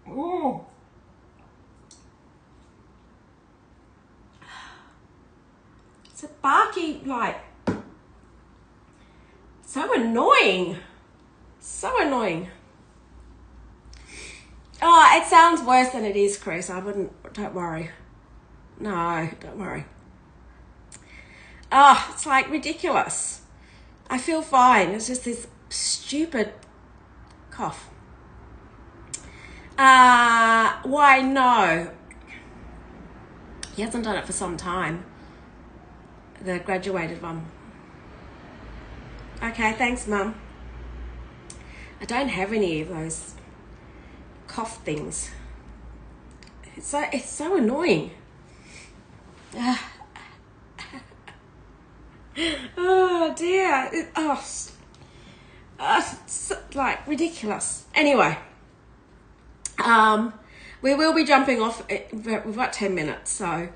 Oh. It's a barky, like, so annoying. So annoying. Oh, it sounds worse than it is, Chris. Don't worry. No, don't worry. Oh, it's like ridiculous. I feel fine. It's just this stupid cough. Why no? He hasn't done it for some time. The graduated one. Okay, thanks, Mum. I don't have any of those cough things. It's so annoying. Oh dear. It's like ridiculous. Anyway, We will be jumping off. We've got 10 minutes, so.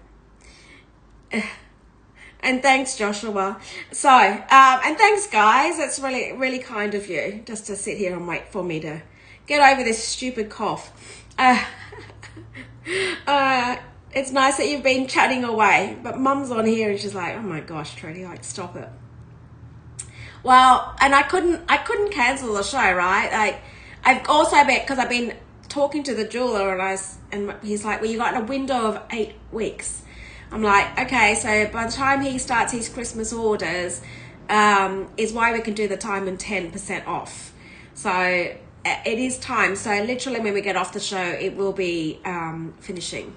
And thanks, Joshua. So, and thanks, guys. It's really, really kind of you just to sit here and wait for me to get over this stupid cough. It's nice that you've been chatting away, but Mum's on here and she's like, "Oh my gosh, Trudi, like, stop it." Well, and I couldn't cancel the show, right? Like, I've also because I've been talking to the jeweler and he's like, "Well, you got a window of 8 weeks." I'm like, okay, so by the time he starts his Christmas orders, is why we can do the time and 10% off. So it is time. So literally when we get off the show, it will be finishing.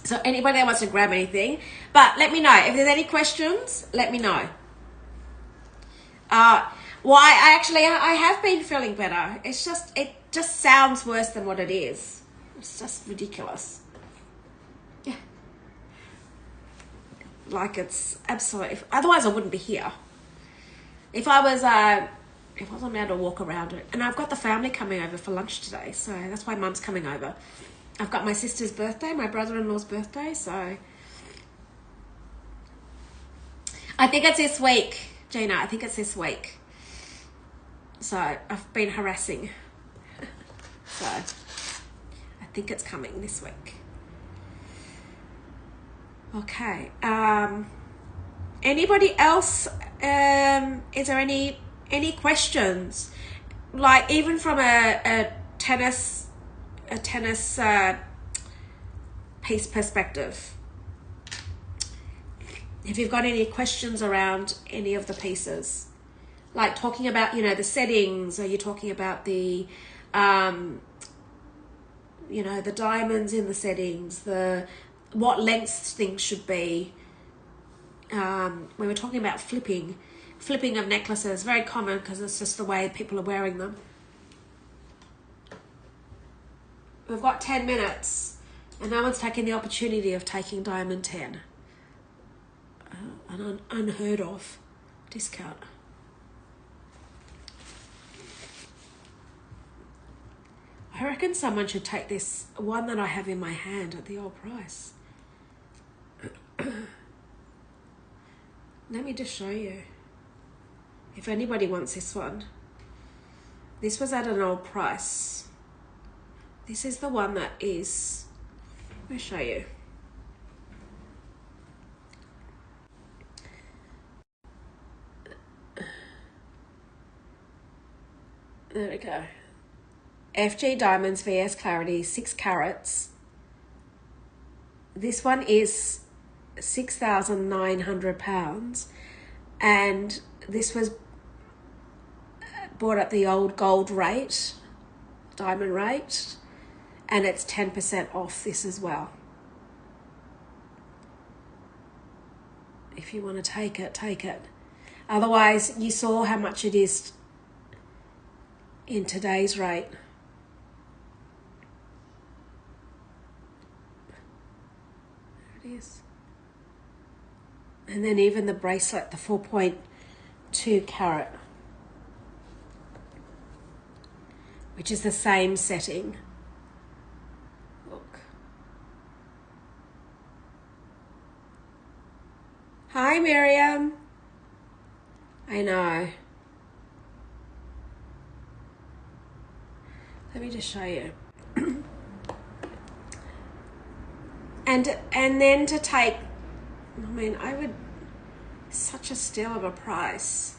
So anybody that wants to grab anything, but let me know. If there's any questions, let me know. Well, I have been feeling better. It just sounds worse than what it is. It's just ridiculous. Yeah. Like, it's absolutely, otherwise I wouldn't be here. If I wasn't able to walk around it. And I've got the family coming over for lunch today, so that's why Mum's coming over. I've got my sister's birthday, my brother-in-law's birthday, so I think it's this week, Gina. I think it's this week. So I've been harassing. So I think it's coming this week. Okay. Anybody else? Is there any questions? Like, even from a tennis piece perspective. If you've got any questions around any of the pieces, like talking about, the settings, or you're talking about the, the diamonds in the settings, what lengths things should be. When we're talking about flipping of necklaces, very common because it's just the way people are wearing them. We've got 10 minutes and no one's taking the opportunity of taking diamond 10. An unheard of discount. I reckon someone should take this one that I have in my hand at the old price. Let me just show you. If anybody wants this one. This was at an old price. This is the one that is, let me show you. There we go. FG Diamonds VS Clarity, 6 carats. This one is £6,900, and this was bought at the old gold rate, diamond rate, and it's 10% off this as well. If you want to take it, take it. Otherwise, you saw how much it is in today's rate. There it is. And then even the bracelet, the 4.2 carat, which is the same setting. Look. Hi, Miriam. I know. Let me just show you. And then to take, I mean, I would, such a steal of a price.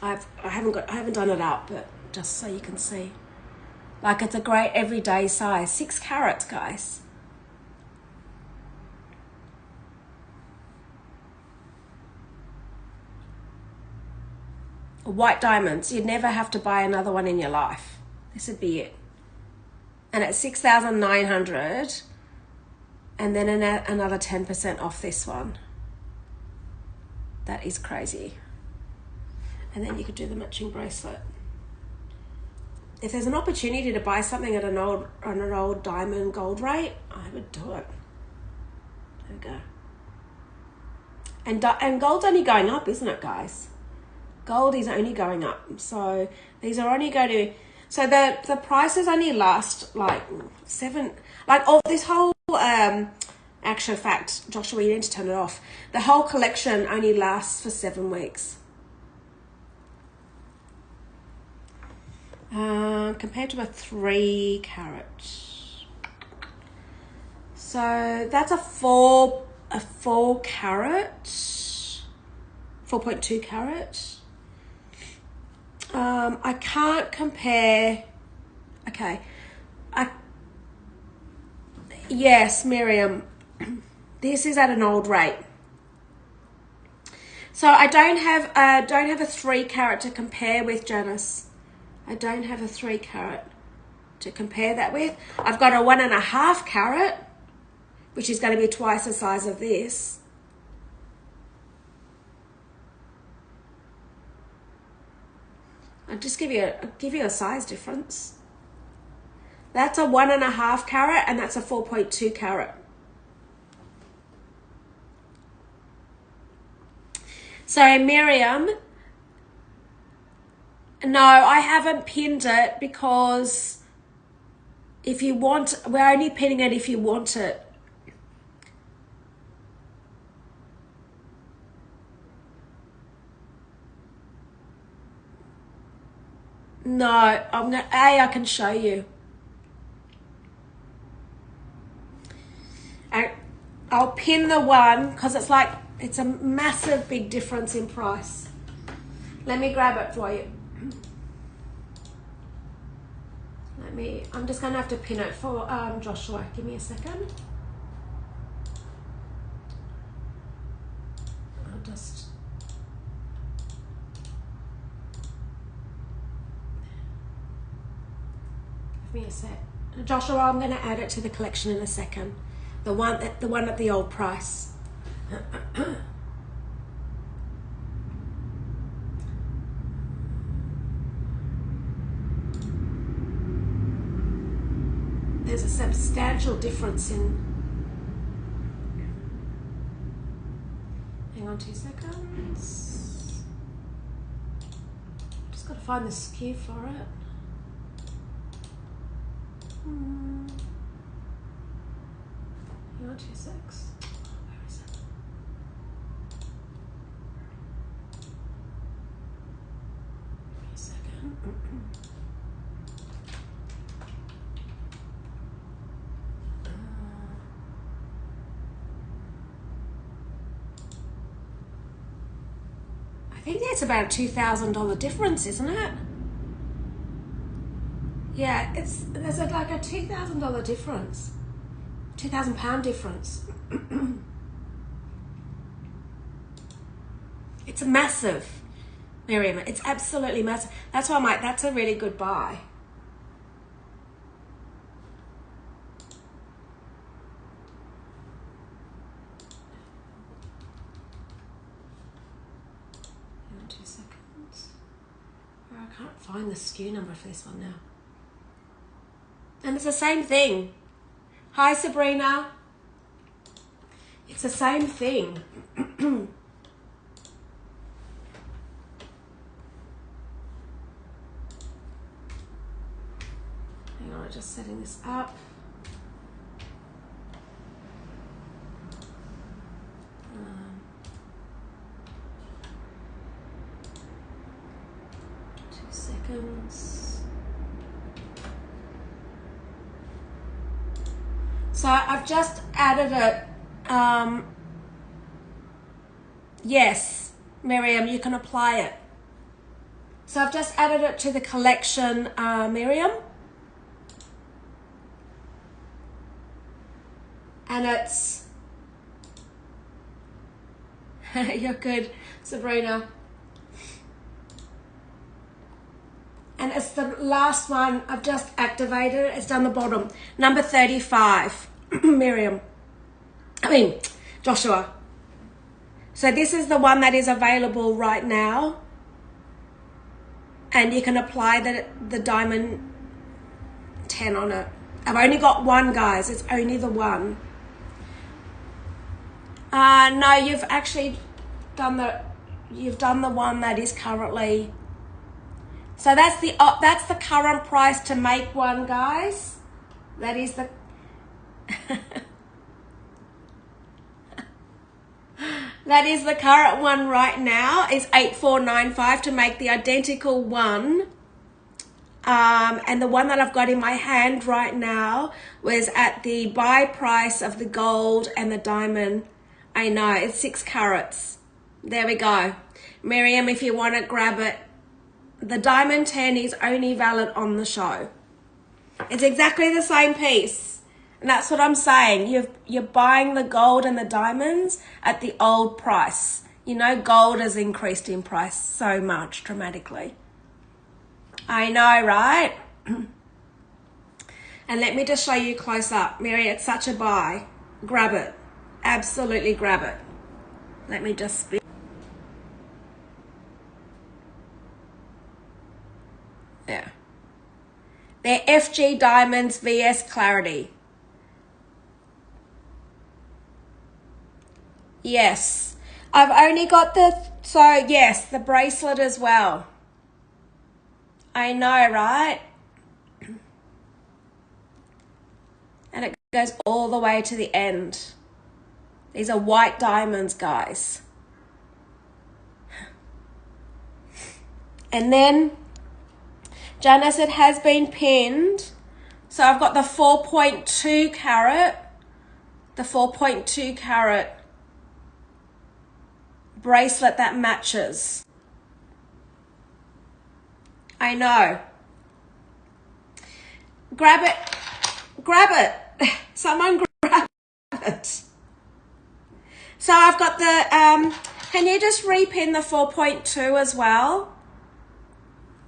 I haven't done it out, but just so you can see. Like, it's a great everyday size. 6 carats, guys. White diamonds. You'd never have to buy another one in your life. This would be it. And it's 6,900, and then another 10% off this one. That is crazy. And then you could do the matching bracelet. If there's an opportunity to buy something at an old diamond gold rate, I would do it. There we go. And gold's only going up, isn't it, guys? Gold is only going up. So these are only going to, so the prices only last like this whole, actual fact, Joshua, you need to turn it off. The whole collection only lasts for 7 weeks. Compared to a 3 carat. So that's a 4 carat, 4.2 carat. I can't compare. Okay. Yes, Miriam. This is at an old rate. So I don't have a 3 carat to compare with, Janice. I don't have a 3 carat to compare that with. I've got a 1.5 carat, which is going to be twice the size of this. I'll just give you a size difference. That's a 1.5 carat and that's a 4.2 carat. So Miriam, no, I haven't pinned it because if you want, we're only pinning it if you want it. No, I can show you. I'll pin the one because it's a massive big difference in price. Let me grab it for you. I'm just going to have to pin it for Joshua. Give me a second. I'll just... Give me a sec. Joshua, I'm going to add it to the collection in a second. The one at the old price. There's a substantial difference in... Hang on 2 seconds. Just got to find the SKU for it. Hang on 2 seconds. Where is it? Give me a second. I think that's about a $2,000 difference, isn't it? Yeah, there's like a $2,000 difference, £2,000 difference. It's massive, Miriam. It's absolutely massive. That's why I'm like, that's a really good buy. I can't find the SKU number for this one now. And it's the same thing. Hi, Sabrina. It's the same thing. Hang on, I'm just setting this up. So I've just added it. Yes, Miriam, you can apply it. So I've just added it to the collection, Miriam. And it's... You're good, Sabrina. And it's the last one I've just activated. It's down the bottom. Number 35, Miriam. Joshua. So this is the one that is available right now. And you can apply the diamond 10 on it. I've only got one, guys. It's only the one. No, you've actually done the... you've done the one that is currently. So that's the current price to make one, guys. That is the that is the current one right now. Is 8495 to make the identical one. And the one that I've got in my hand right now was at the buy price of the gold and the diamond. I know, it's 6 carats. There we go. Miriam, if you want to grab it. The diamond 10 is only valid on the show. It's exactly the same piece. And that's what I'm saying. You're buying the gold and the diamonds at the old price. You know, gold has increased in price so much dramatically. I know, right? And let me just show you close up. Mary, it's such a buy. Grab it. Absolutely grab it. Let me just spin. Yeah. They're FG Diamonds VS Clarity. Yes. I've only got the bracelet as well. I know, right? And it goes all the way to the end. These are white diamonds, guys. And then Janice, it has been pinned. So I've got the 4.2 carat, bracelet that matches. I know. Grab it. Someone grab it. So I've got the, can you just repin the 4.2 as well?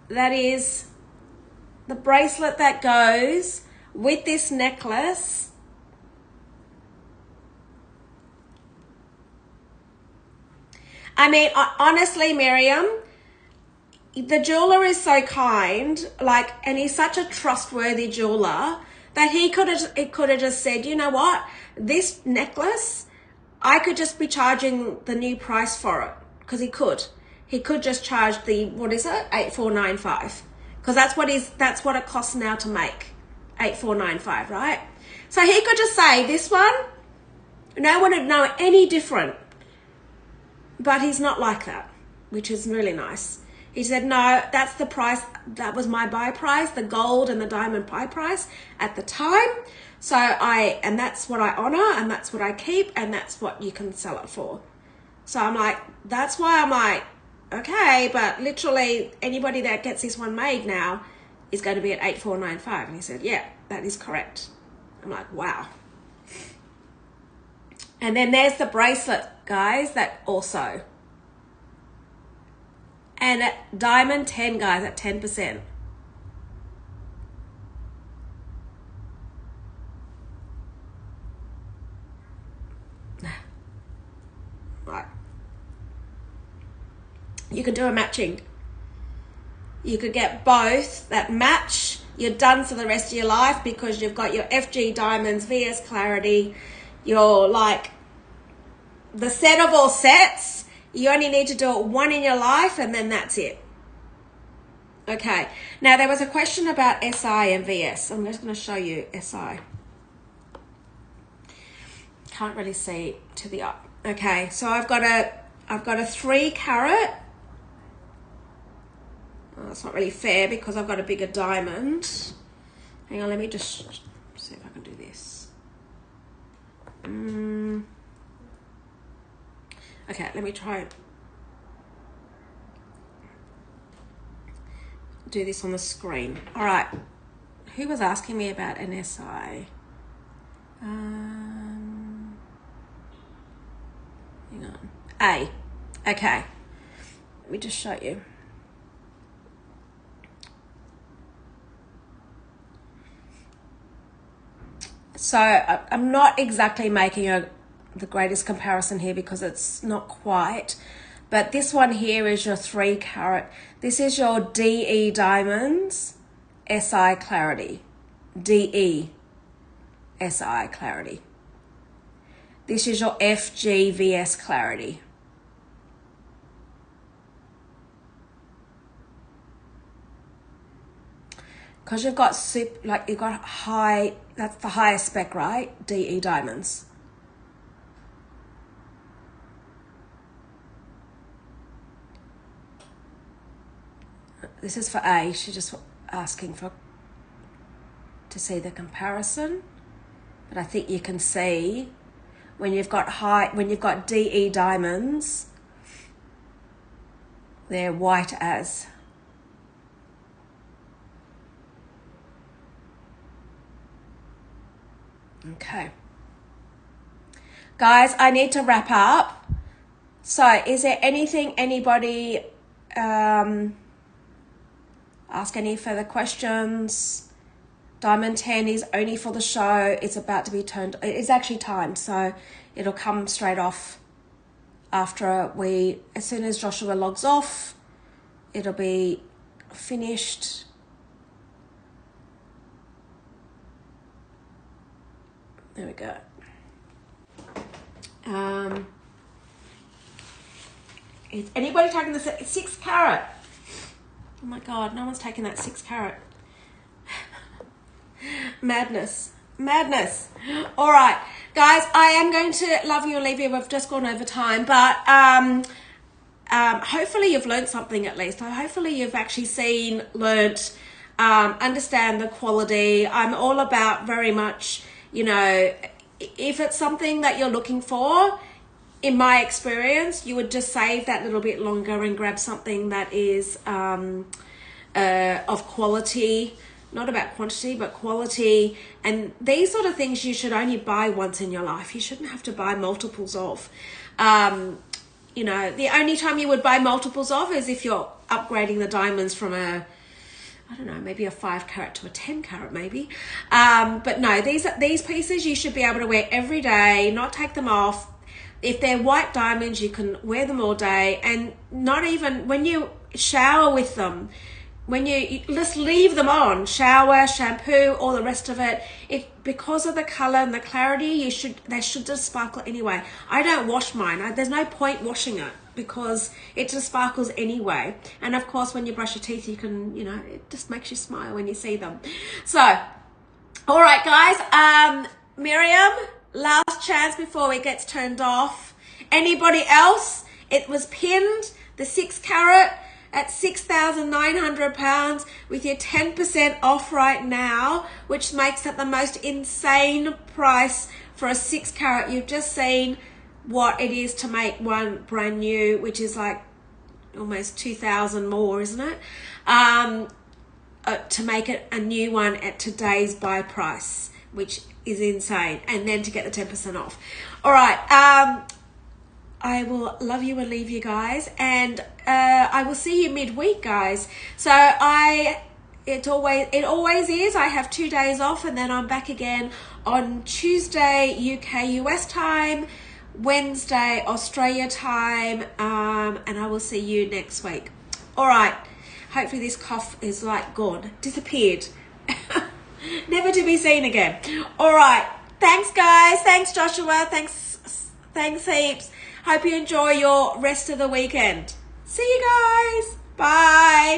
That is the bracelet that goes with this necklace. I mean, honestly, Miriam, the jeweler is so kind, and he's such a trustworthy jeweler that he could have just said, you know what, this necklace, I could just be charging the new price for it, because he could just charge the, what is it, 8495, because that's what it costs now to make, 8495, right? So he could just say this one, no one would know any different, but he's not like that, which is really nice. He said, no, that's the price. That was my buy price, the gold and the diamond buy price at the time. So and that's what I honor, and that's what I keep, and that's what you can sell it for. So I'm like, that's why I'm like, okay, but literally anybody that gets this one made now is going to be at 8495. And he said, yeah, that is correct. I'm like, wow. And then there's the bracelet, guys, that also. And at diamond 10, guys, at 10%. Right. You could do a matching. You could get both that match. You're done for the rest of your life because you've got your FG Diamonds, VS Clarity, your the set of all sets. You only need to do it one in your life, and then that's it. Okay. Now, there was a question about SI and VS. I'm just going to show you SI. Can't really see to the up. Okay. So I've got a 3 carat. Oh, that's not really fair because I've got a bigger diamond. Hang on. Let me just see if I can do this. Okay, let me try and do this on the screen. All right. Who was asking me about an SI? Hang on. A. Okay. Let me just show you. So I'm not exactly making the greatest comparison here because it's not quite, but this one here is your 3 carat. This is your DE Diamonds SI Clarity. DE SI Clarity. This is your FG VS Clarity. because you've got you've got high, that's the highest spec, right? DE diamonds. This is for A. She's just asking to see the comparison. But I think you can see when you've got DE diamonds, they're white as. Okay. Guys, I need to wrap up. So is there anything anybody ask any further questions? Diamond 10 is only for the show. It's about to be turned. It's actually timed, so it'll come straight off after as soon as Joshua logs off, it'll be finished. There we go. Is anybody taking the 6 carat? Oh my God, no one's taking that 6 carat. Madness. All right, guys, I am going to love you and leave you. We've just gone over time, but hopefully you've learned something at least. Hopefully you've actually learnt, understand the quality. I'm all about very much, you know, if it's something that you're looking for, in my experience, you would just save that little bit longer and grab something that is of quality. Not about quantity, but quality. And these sort of things you should only buy once in your life. You shouldn't have to buy multiples of. You know, the only time you would buy multiples of is if you're upgrading the diamonds from I don't know, maybe a 5 carat to a 10 carat maybe. But no, these pieces you should be able to wear every day, not take them off. If they're white diamonds, you can wear them all day. And not even when you shower with them, when you just leave them on, shower, shampoo, all the rest of it, because of the color and the clarity, they should just sparkle anyway. I don't wash mine. There's no point washing it because it just sparkles anyway. And of course, when you brush your teeth, you can, you know, it just makes you smile when you see them. So, all right, guys. Miriam, last chance before it gets turned off. Anybody else? It was pinned, the 6 carat, at £6,900 with your 10% off right now, which makes it the most insane price for a 6 carat. You've just seen what it is to make one brand new, which is like almost 2,000 more, isn't it? To make it a new one at today's buy price, which is insane. And then to get the 10% off. All right. I will love you and leave you guys, and I will see you midweek, guys. So it always is. I have 2 days off, and then I'm back again on Tuesday UK US time, Wednesday Australia time, and I will see you next week. All right. Hopefully this cough is like gone, disappeared, never to be seen again. All right. Thanks, guys. Thanks, Joshua. Thanks heaps. Hope you enjoy your rest of the weekend. See you guys. Bye.